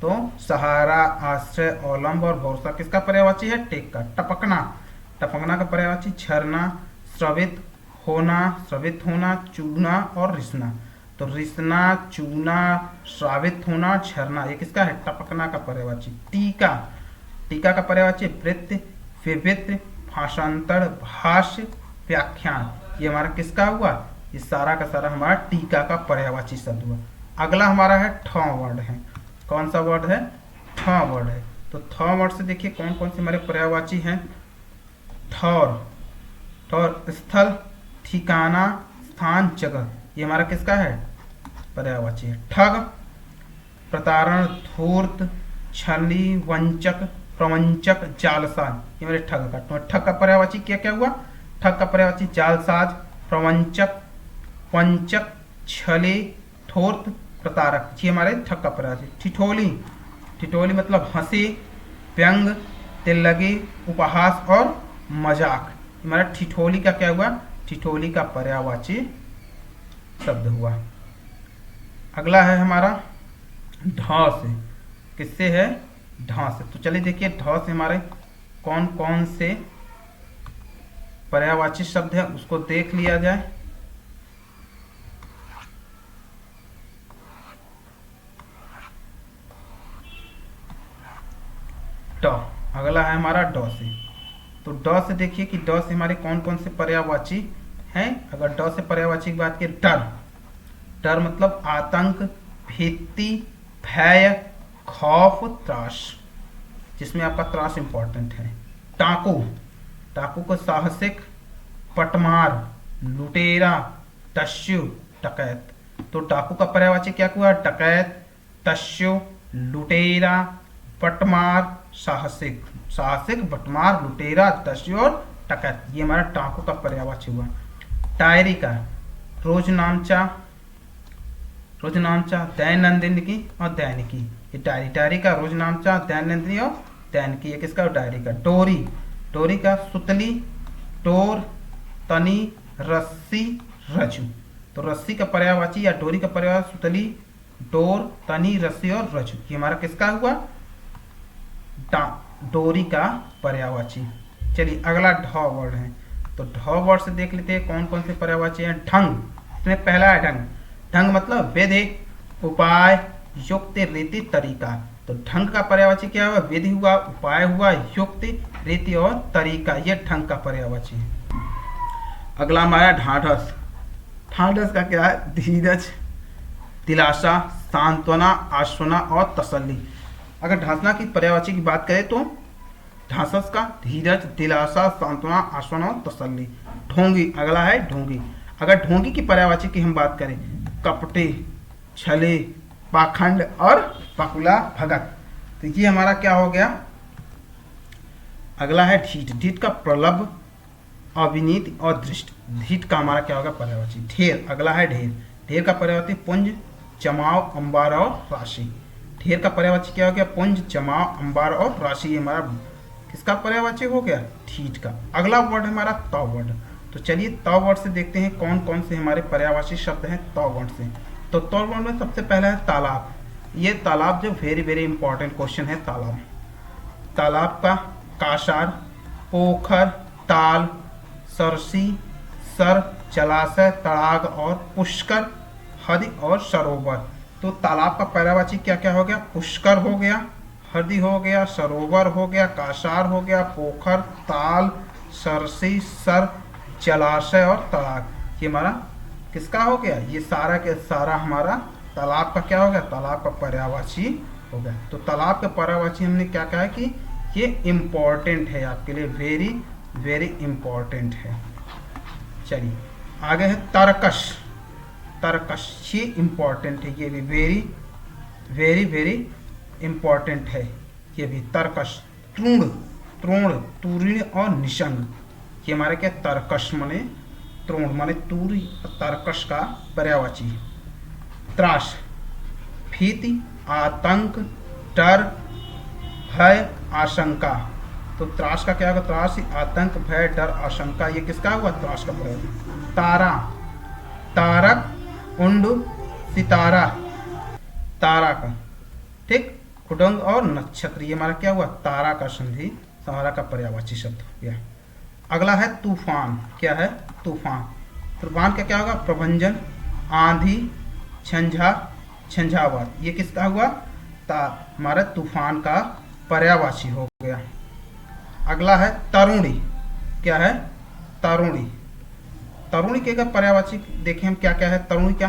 तो सहारा, आश्रय, अवलंब और भरोसा किसका पर्यायवाची है? टेक का। टपकना। टपकना का पर्यायवाची झरना, स्रवित होना, स्रवित होना, चूना और रिसना। तो रिसना, चूना, श्रावित होना, झरना। ये किसका है? टपकना का पर्यायवाची। टीका। टीका का पर्यायवाची वृत्त, विवृत्त, भाषांतर, भाष्य, व्याख्यान। ये हमारा किसका हुआ? ये सारा का सारा हमारा टीका का पर्यायवाची शब्द हुआ। अगला हमारा है ठ वर्ड है। कौन सा वर्ड है? ठ वर्ड है। तो ठ वर्ड से देखिए कौन कौन से हमारे पर्यायवाची हैं। ठौर। ठौर स्थल, ठिकाना, स्थान, जगह। ये हमारा किसका है? पर्यायवाची है। ठग, प्रतारण, धूर्त, छली, वंचक, प्रवंचक, जालसाज। ये हमारे ठग का। तो ठग का पर्यायवाची क्या क्या हुआ? ठग का पर्यायवाची जालसाज, प्रवंचक, वंचक, छले, धूर्त, प्रतारक। ये हमारे ठग का पर्यायवाची। ठिठोली। ठिठोली मतलब हंसी, व्यंग, तिल लगी, उपहास और मजाक। हमारा ठिठोली का क्या हुआ? ठिठोली का पर्यायवाची शब्द हुआ। अगला है हमारा ढ से। किससे है? ढ से। तो चलिए देखिए ढ से हमारे कौन कौन से पर्यायवाची शब्द है उसको देख लिया जाए। ड, अगला है हमारा ड से। तो ड से देखिए कि ड से हमारे कौन कौन से पर्यायवाची हैं। अगर ड से पर्यायवाची की बात करें, डर। डर मतलब आतंक, भीति, भय, खौफ, त्रास, जिसमें आपका त्रास इंपॉर्टेंट है। डाकू, डाकू को साहसिक, पटमार, लुटेरा, तस्यु, डकैत। तो डाकू का पर्यायवाची क्या हुआ? डकैत, तस्यु, लुटेरा, पटमार, साहसिक। साहसिक, बटमार, लुटेरा, तस्यु और डकैत, ये हमारा डाकू का पर्यायवाची हुआ। डायरी का रोजनामचा, रोजनामचा, दैनंदिनी और दैनिकी। ये डायरी, डायरी का रोजनामचा, दैनंदिनी और दैनिकी। ये किसका? डायरी का। डोरी, डोरी का सुतली, डोर, तनी, रस्सी, रज्जु। तो रस्सी का पर्यायवाची या डोरी का पर्यायवाची सुतली, डोर, तनी, रस्सी और रज्जु। ये हमारा किसका हुआ? डोरी का पर्यायवाची। चलिए अगला ढ वर्ड है। तो ढ वर्ड से देख लेते हैं कौन कौन से पर्यायवाची हैं। ढंग, इसमें पहला है ढंग। ढंग मतलब विधि, उपाय, युक्ति, रीति, तरीका। तो ढंग का पर्यायवाची क्या हुआ? विधि हुआ, उपाय हुआ, युक्ति, रीति और तरीका। ये ढंग का पर्यायवाची है। अगला हमारा ढाढ़स। ढाढ़स का क्या है? धीरज, दिलासा, सांत्वना, आश्वासना और तसल्ली। अगर ढांसना की पर्यायवाची की बात करें तो ढांसस का धीरज, दिलासा, सांत्वना, आश्वासन और तसल्ली। ढोंगी, अगला है ढोंगी। अगर ढोंगी की पर्यायवाची की हम बात करें, कपटे, छले, पाखंड और पकुला भगत। तो ये हमारा क्या हो गया? अगला है ढीठ। ढीठ का प्रलभ, अविनीत और दृष्ट। ढीठ का हमारा क्या होगा? पर्यायवाची। ढेर, अगला है ढेर। ढेर का पर्यायवाची पुंज, जमाव, अंबार और राशि। ढेर का पर्यायवाची क्या हो गया? पुंज, जमाव, अंबार और राशि। ये हमारा किसका पर्यायवाची हो गया? ढीठ का। अगला वर्ड है हमारा त वर्ड। तो चलिए त वर्ड से देखते हैं कौन कौन से हमारे पर्यायवाची शब्द हैं त वर्ड से। तो त वर्ड में सबसे पहला है तालाब। ये तालाब जो वेरी वेरी इंपॉर्टेंट क्वेश्चन है। तालाब, तालाब का कासार, पोखर, ताल, सरसी, सर, जलाशय, तड़ाग और पुष्कर, हदि और सरोवर। तो तालाब का पर्यायवाची क्या क्या हो गया? पुष्कर हो गया, हरदी हो गया, सरोवर हो गया, कासार हो गया, पोखर, ताल, सरसी, सर, जलाशय और तड़ाग। ये हमारा किसका हो गया? ये सारा के सारा हमारा तालाब का क्या हो गया? तालाब का पर्यायवाची हो गया। तो तालाब का पर्यायवाची हमने क्या कहा है कि ये इम्पोर्टेंट है आपके लिए, वेरी वेरी इम्पोर्टेंट है। चलिए आगे है तरकश। तरकश ये इम्पोर्टेंट है, ये भी वेरी वेरी वेरी इम्पोर्टेंट है। ये भी तरकश। तृण, तृण, तुरीण और निशंग। ये हमारे क्या? तरकश माने तृण माने तूरी, तरकश का पर्यायवाची। त्रास, भीति, आतंक, डर, भय, आशंका। तो त्रास का क्या होगा? त्रास, आतंक, भय, डर, आशंका। ये किसका हुआ? त्रास का पर्यायवाची। तारा, तारक, उंड, सितारा, तारा का। ठीक, कुडंग और नक्षत्र। ये हमारा क्या हुआ? तारा का संधि हमारा का पर्यायवाची शब्द हो गया। अगला है तूफान। क्या है? तूफान। तूफान का क्या होगा? प्रभंजन, आंधी, झंझा, झंझावात। ये किसका हुआ? हमारा तूफान का पर्यायवाची हो गया। अगला है तरुणी। क्या है? तरुणी। तरुणी के पर्यायवाची देखें हम क्या क्या है। तरुणी क्या?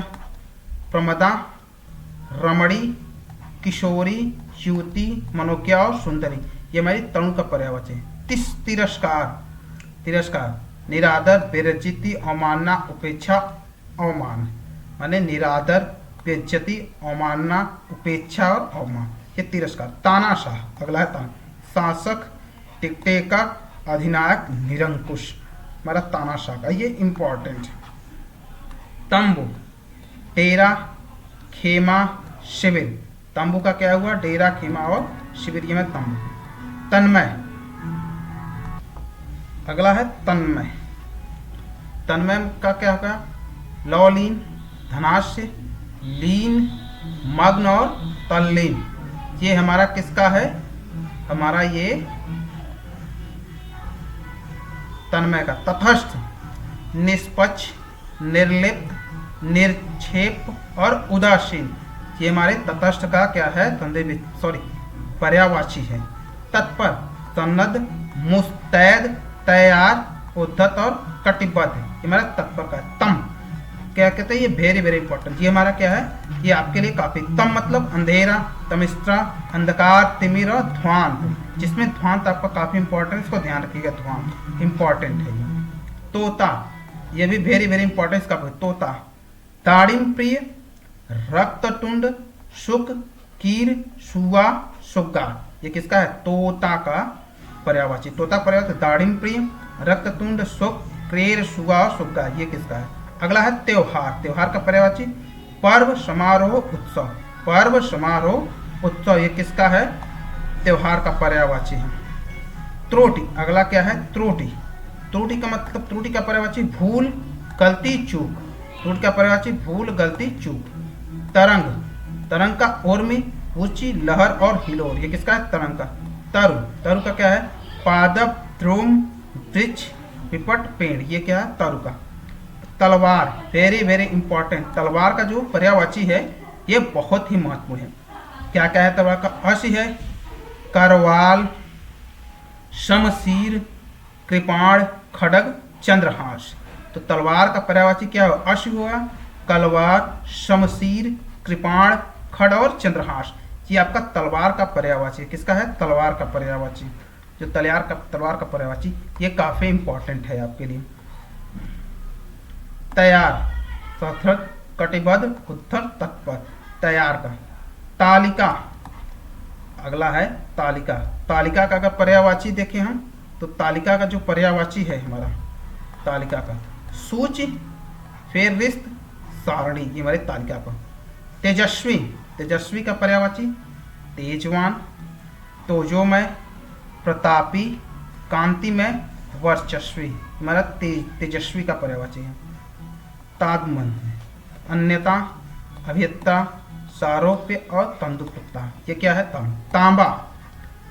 प्रमदा, रमणी, किशोरी, युवती, मनोज्ञा और सुंदरी। ये हमारी तरुण का पर्यायवाची है। तिरस्कार, तिरस्कार, निरादर, बेइज्जती, अवमानना, उपेक्षा, अवमान। माने निरादर, बेइज्जती, अवमानना, उपेक्षा और अवमान। ये तिरस्कार। तानाशाह, अगला है ताना। शासक, टिकटेकर, अधिनायक, निरंकुश। हमारा तानाशाह का ये इंपॉर्टेंट है। तंबू, डेरा, खेमा, शिविर। तंबू का क्या हुआ? डेरा, खेमा और शिविर। ये में तंबू। तन्मय, अगला है तन्मय। तन्मय का क्या होगा, लौलीन, धनाश्य, लीन, मग्न और तल्लीन। ये हमारा किसका है, हमारा ये तन्मय का। तटस्थ, निष्पक्ष, निर्लिप्त, निर्क्षेप और उदासीन, ये हमारे तटस्थ का क्या है, पर्यायवाची है। तत्पर, सन्नद्ध, मुस्तैद, तैयार, उद्धत और कटिबद्ध, ये हमारा तत्पर का। तम क्या कहते हैं, ये वेरी वेरी इंपॉर्टेंट, ये हमारा क्या है, ये आपके लिए काफी। तम मतलब अंधेरा, तमिस्त्रा, अंधकार, तिमिर और ध्वांत, जिसमें ध्वांत आपका काफी इंपॉर्टेंट, इसको ध्यान रखिएगा, ध्वांत इंपॉर्टेंट है ये। तोता, ये भी वेरी वेरी इंपॉर्टेंट इसका। तोता, दाड़िम प्रिय, रक्तटुंड, शुक, कीर, सुआ, सुग्गा, ये किसका है, तोता का पर्यायवाची। तोता पर्यायवाची, दाड़िम प्रिय, रक्तटुंड, शुक, क्रेर, सुआ, सुग्गा, ये किसका है। अगला है त्योहार, त्योहार का पर्यायवाची, पर्व, समारोह, उत्सव, पर्व, समारोह, उत्सव, ये किसका है, त्योहार का पर्यायवाची है। त्रुटि, अगला क्या है, त्रुटि, त्रुटि का मतलब, त्रुटि का पर्यायवाची भूल, गलती, चूक, त्रुटि का पर्यायवाची भूल, गलती, चूक। तरंग, तरंग का उर्मी, ऊंची, लहर और हिलोर, ये किसका है, तरंग का। तरु, तरु का क्या है, पादप, ध्रुम, वृक्ष, विपट, पेड़, ये क्या है, तरु का। तलवार, वेरी वेरी इंपॉर्टेंट, तलवार का जो पर्यायवाची है ये बहुत ही महत्वपूर्ण है। क्या क्या है तलवार का, अश्व है, करवाल, शमशीर, कृपाण, खड्ग, चंद्रहास। तो तलवार का पर्यायवाची क्या हो, अश्व हुआ, कलवार, शमशीर, कृपाण, खड्ग और चंद्रहास, ये आपका तलवार का पर्यायवाची। किसका है, तलवार का पर्यायवाची। जो तलवार का पर्यायवाची ये काफी इंपॉर्टेंट है आपके लिए। तैयार, सथर्थ, कटिबद्ध, उद्धत, तत्पर, तैयार का। तालिका, अगला है तालिका, तालिका का अगर पर्यायवाची देखें हम तो तालिका का जो पर्यायवाची है हमारा तालिका का, सूची, फेहरिस्त, सारणी, ये हमारे तालिका का। तेजस्वी, तेजस्वी का पर्यायवाची तेजवान, तेजोमय, प्रतापी, कांतिमय, वर्चस्वी, हमारा तेजस्वी का पर्यायवाची है। तादमन, अन्यता, अभियता, सारोप्य और तंदुपता, ये क्या है, तांबा,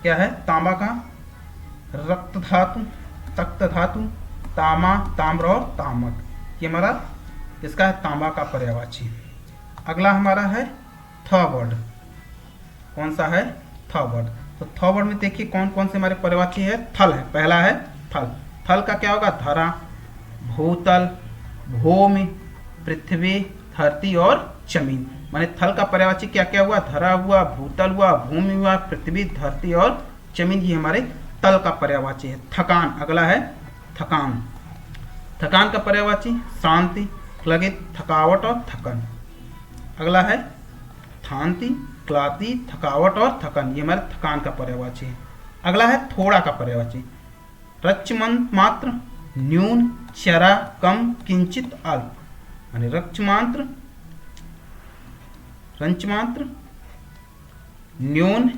क्या है, तांबा का रक्त धातु, तक्त धातु, तामा, ताम्र और तामक, ये हमारा इसका है तांबा का पर्यायवाची। अगला हमारा है थ वर्ड, कौन सा है, थ वर्ड। तो थ वर्ड में देखिए कौन कौन से हमारे पर्यायवाची है। थल है, पहला है थल, थल का क्या होगा, धरा, भूतल, भूमि, पृथ्वी, धरती और जमीन। माने थल का पर्यायवाची क्या क्या हुआ, धरा हुआ, भूतल हुआ, भूमि हुआ, पृथ्वी, धरती और जमीन, ये हमारे तल का पर्यायवाची है। थकान, अगला है थकान, थकान का पर्यायवाची शांति, क्लगित, थकावट और थकन। अगला है थांति, क्लांति, थकावट और थकन, ये हमारे थकान का पर्यायवाची है। अगला है थोड़ा का पर्यायवाची रच्चमंत मात्र, न्यून, चरा, कम, किंचित, अल्प, माने रच्चमात्र, रंचमात्र, न्यून,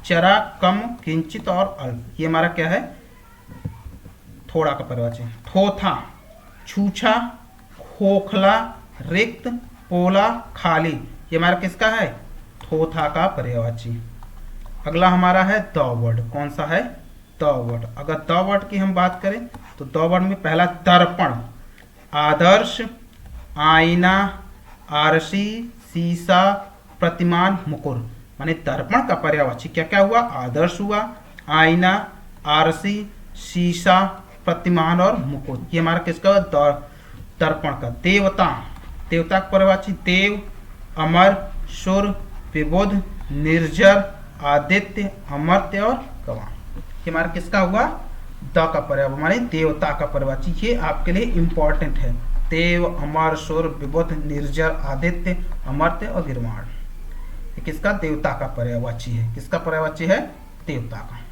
चरा, कम, किंचित और अल्प, ये हमारा क्या है, थोड़ा का पर्यायवाची। थोथा, छूछा, खोखला, रिक्त, पोला, खाली, ये हमारा किसका है, थोथा का पर्यायवाची। अगला हमारा है द वर्ड, कौन सा है, द वर्ड। अगर द वर्ड की हम बात करें तो द वर्ड में पहला दर्पण, आदर्श, आईना, आरसी, शीशा, प्रतिमान, मुकुर, माने दर्पण का पर्यायवाची क्या क्या हुआ, आदर्श हुआ, आईना, आरसी, शीशा, प्रतिमान और मुकुट, ये हमारा किसका दर्पण का। देवता, देवता का पर्यायवाची देव, अमर, सुर, विबुध, निर्जर, आदित्य, अमर्त्य और गवाह, ये हमारा किसका हुआ, द का पर्यायवाची, हमारे देवता का पर्यायवाची। ये आपके लिए इंपॉर्टेंट है, देव, अमर, सुर, विबुध, निर्जर, आदित्य, अमर्त्य और गिरवाण, ये किसका, देवता का पर्यायवाची है। किसका पर्यायवाची है, देवता का।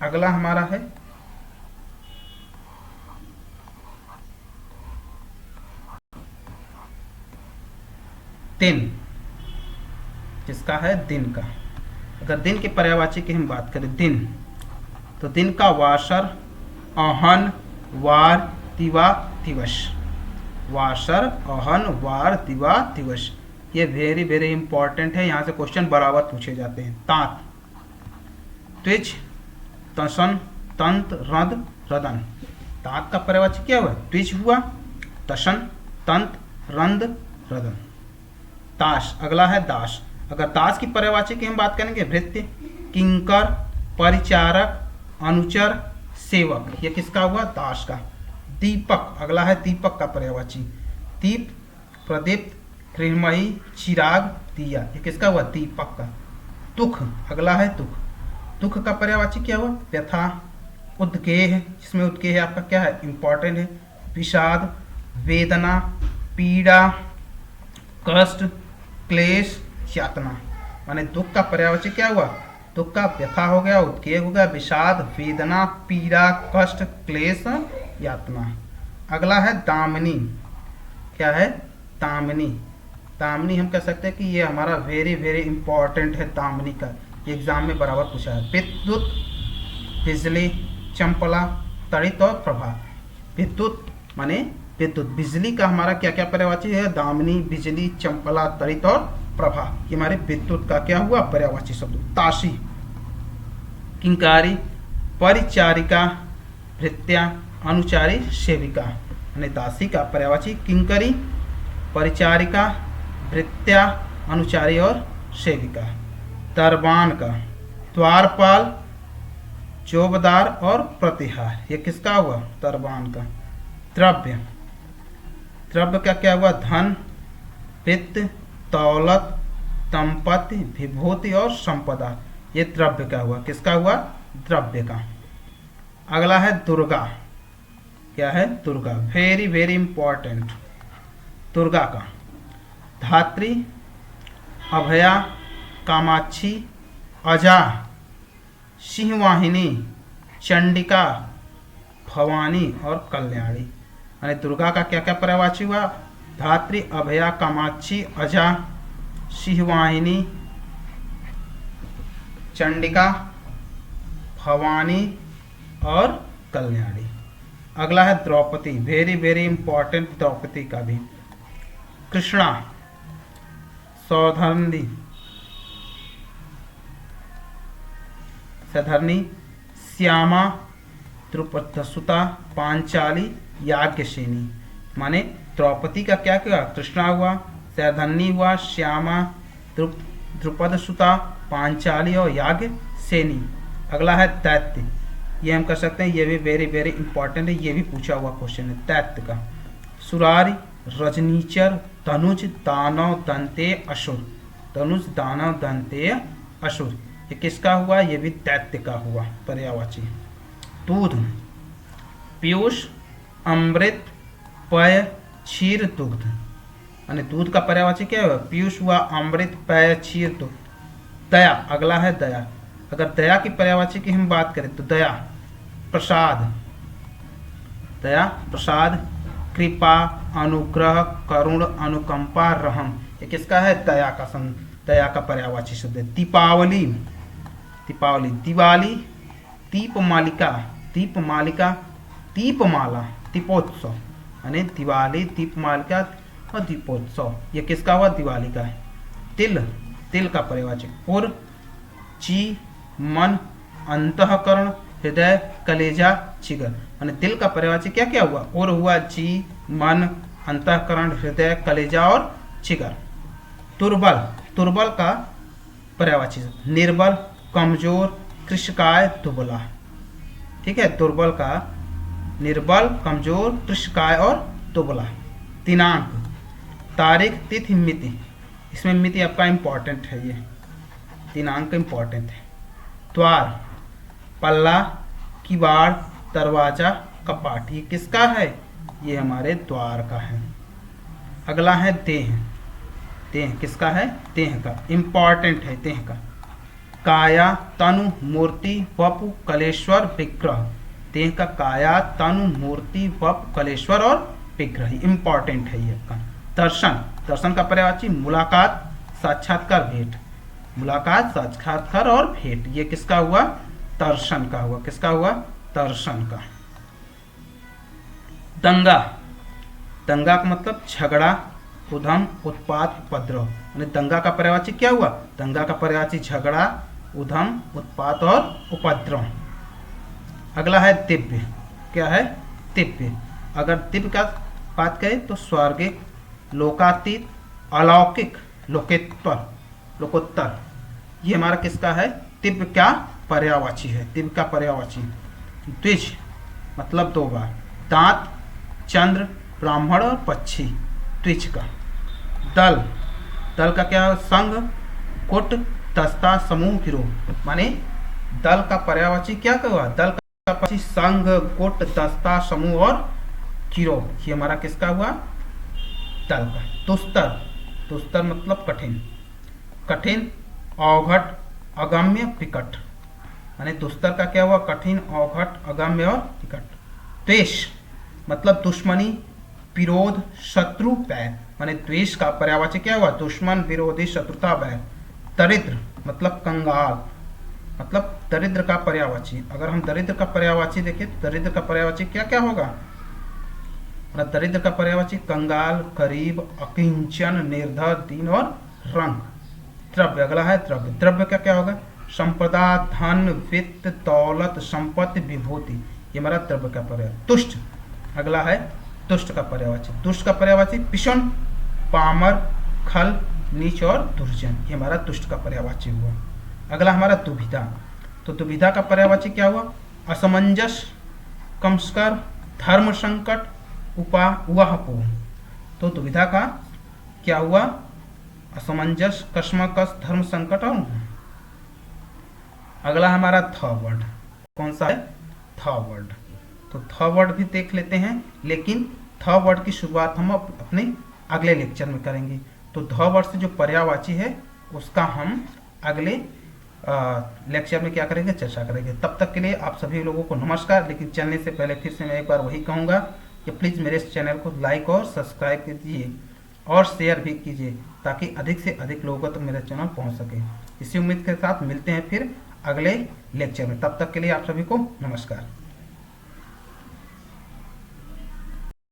अगला हमारा है दिन, किसका है, दिन का। अगर दिन के पर्यायवाची की हम बात करें दिन, तो दिन का वासर, अहन, वार, तिवा, दिवस। वासर, अहन, वार, तिवा, दिवस, ये वेरी वेरी इंपॉर्टेंट है, यहाँ से क्वेश्चन बराबर पूछे जाते हैं। तात, त्विज, तसन, तंत, रद, रदन। तात का पर्यायवाची क्या हुआ? त्विज हुआ, तसन, तंत, रंद, रदन। ताश, अगला है दास। अगर दास की पर्यायवाची की हम बात करेंगे, भृत्य, किंकर, परिचारक, अनुचर, सेवक, ये किसका हुआ? दास का। दीपक, अगला है दीपक का पर्यायवाची। दीप, प्रदीप्त, गृहमयी, चिराग, दिया, ये किसका हुआ? दीपक का। दुख, अगला है दुख। दुख का पर्यायवाची क्या हुआ? व्यथा, उद्गेह, जिसमें उद्गेह आपका क्या है? इंपॉर्टेंट है। विषाद, वेदना, पीड़ा, कष्ट, क्लेश, यातना। माने दुख का पर्यायवाची क्या हुआ? दुख का व्यथा हो गया, उद्गेह हो गया, विषाद, वेदना, पीड़ा, कष्ट, क्लेश, यातना। अगला है दामिनी। क्या है? दामिनी। दामिनी हम कह सकते हैं कि ये हमारा वेरी वेरी इंपॉर्टेंट है। दामिनी का एग्जाम में बराबर पूछा है। विद्युत, बिजली, चंपला, तड़ित और प्रभा। विद्युत माने विद्युत, बिजली का हमारा क्या क्या पर्यायवाची है? दामिनी, बिजली, चंपला, तड़ित और प्रभा, ये हमारे विद्युत का क्या हुआ? पर्यायवाची शब्द। ताशी, किंकारी, परिचारिका, भृत्या, अनुचारी, सेविका। यानी दासी का पर्यायवाची किंकरी, परिचारिका, भृत्या, अनुचारी और सेविका। दरबान का द्वारपाल, चौबदार और प्रतिहार, ये किसका हुआ? दरबान का। द्रव्य, द्रव्य का क्या हुआ? धन, वित्त, दौलत, संपत्ति, विभूति और संपदा, ये द्रव्य का हुआ। किसका हुआ? द्रव्य का। अगला है दुर्गा। क्या है? Durga, very very important. Durga का धात्री, अभया, कामाक्षी, अजा, सिंहवाहिनी, चंडिका, भवानी और कल्याणी। यानी दुर्गा का क्या क्या पर्यायवाची हुआ? धात्री, अभया, कामाक्षी, अजा, सिंहवाहिनी, चंडिका, भवानी और कल्याणी। अगला है Draupadi, very very important Draupadi का भी। कृष्णा, सौधर्णी, सधर्णी, श्यामा, द्रुपदसुता, पांचाली, याज्ञसेनी। माने द्रौपदी का क्या क्या? कृष्णा हुआ, सैधन्नी हुआ, श्यामा, द्रुपदसुता, पांचाली और याज्ञसेनी। अगला है दैत्य, ये हम कर सकते हैं, ये भी वेरी वेरी इंपॉर्टेंट है, ये भी पूछा हुआ क्वेश्चन है दैत्य का। सुरारी, रजनीचर, धनुज, दानव, दंते, असुर। धनुष, दानव, दंते, असुर, ये किसका हुआ? ये भी दैत्य का हुआ पर्यायवाची। दूध, पीयूष, अमृत, पेय, क्षीर, दुग्ध। यानी दूध का पर्यायवाची क्या हुआ? पीयूष हुआ, अमृत, पेय, क्षीर, दुग्ध। दया, अगला है दया। अगर दया की पर्यायवाची की हम बात करें तो दया, प्रसाद, दया, प्रसाद, कृपा, अनुग्रह, करुण, अनुकंपा, रहम, ये किसका है? दया का दया का पर्यायवाची शब्द है। दीपावली, दीपावली, दिवाली, दीपमालिका, दीपमालिका, दीपमाला, दीपोत्सव। यानी दिवाली, दीपमालिका और दीपोत्सव, ये किसका हुआ? दिवाली का है। तिल, तिल का पर्यायवाची पुर, ची, मन, अंतःकरण, हृदय, कलेजा, जिगर। यानी तिल का पर्यायवाची क्या क्या हुआ? उर हुआ, जी, मन, अंतःकरण, हृदय, कलेजा और जिगर। दुर्बल, दुर्बल का पर्यायवाची निर्बल, कमजोर, कृशकाय, दुबला। ठीक है, दुर्बल का निर्बल, कमजोर, कृशकाय और दुबला। दिनांक, तारीख, तिथि, मिति, इसमें मिति आपका इंपॉर्टेंट है, ये दिनांक इंपॉर्टेंट है। द्वार, पल्ला, किवाड़, दरवाजा, कपाट, ये किसका है? ये हमारे द्वार का है। अगला है देह, देह किसका है? देह का, इंपॉर्टेंट है देह का। काया, तनु, मूर्ति, वपु, कलेश्वर, विग्रह। देह का काया, तनु, मूर्ति, वपु, कलेश्वर और विग्रह, इंपॉर्टेंट है ये आपका। दर्शन, दर्शन का पर्यायवाची मुलाकात, साक्षात्कार, भेंट। मुलाकात, साक्षात्कार और भेंट। ये किसका हुआ? दर्शन का हुआ। किसका हुआ? दर्शन का। दंगा, दंगा का मतलब झगड़ा, उधम, उत्पात, उपद्रव। यानी दंगा का पर्यायवाची क्या हुआ? दंगा का पर्यायवाची झगड़ा, उधम, उत्पात और उपद्रव। अगला है दिव्य। क्या है? दिव्य। अगर दिव्य का बात करें तो स्वर्गिक, लोकातीत, अलौकिक, लोकोत्तर, लोकोत्तर। ये हमारा किसका है? दिव्य का पर्यायवाची है। दिव्य का पर्यायवाची। द्विज मतलब दो बार। दांत, चंद्र, ब्राह्मण और पक्षी, द्विज का। दल, दल का क्या? संघ, गुट, दस्ता, समूह, गिरोह। माने दल का पर्यायवाची क्या हुआ? दल का पर्यायवाची संघ, गुट, दस्ता, समूह और गिरोह। ये हमारा किसका हुआ? दल का। दुस्तर, दुस्तर मतलब कठिन, कठिन, अवघट, अगम्य, विकट। माने दुस्तर का क्या हुआ? कठिन, अवघट, अगम्य और विकट। द्वेष मतलब दुश्मनी, विरोध, शत्रु, बैर। माने द्वेष का पर्यायवाची क्या हुआ? दुश्मन, विरोधी, शत्रुता, बैर। दरिद्र मतलब कंगाल, मतलब दरिद्र का पर्यायवाची। अगर हम दरिद्र का पर्यायवाची देखें तो दरिद्र का पर्यायवाची क्या क्या होगा? दरिद्र का पर्यायवाची कंगाल, गरीब, अकिंचन, निर्धर, दीन और रंग। द्रव्य, अगला है द्रव्य। द्रव्य का क्या होगा? संपदा, धन, वित्त, दौलत, संपत्ति, विभूति। ये हमारा द्रव्य का पर्याय। तुष्ट, अगला है दुष्ट का पर्यायवाची। दुष्ट का पर्यायवाची पिशुन, पामर, खल, नीच और दुर्जन। ये हमारा दुष्ट का पर्यायवाची हुआ। अगला हमारा दुविधा। तो दुविधा का पर्यायवाची क्या हुआ? असमंजस, कमस्कर, धर्म संकट, उपाहपूर्ण। तो दुविधा का क्या हुआ? असमंजस, कश्मकश, धर्म संकट और। अगला हमारा थ वर्ड। कौन सा है? थ वर्ड। तो थ वर्ड भी देख लेते हैं, लेकिन थ वर्ड की शुरुआत हम अपने अगले लेक्चर में करेंगे। तो ध वर्ड से जो पर्यायवाची है उसका हम अगले लेक्चर में क्या करेंगे? चर्चा करेंगे। तब तक के लिए आप सभी लोगों को नमस्कार। लेकिन चलने से पहले फिर से मैं एक बार वही कहूँगा कि प्लीज़ मेरे इस चैनल को लाइक और सब्सक्राइब कीजिए और शेयर भी कीजिए, ताकि अधिक से अधिक लोगों तक मेरा चैनल पहुँच सके। इसी उम्मीद के साथ मिलते हैं फिर अगले लेक्चर में। तब तक के लिए आप सभी को नमस्कार।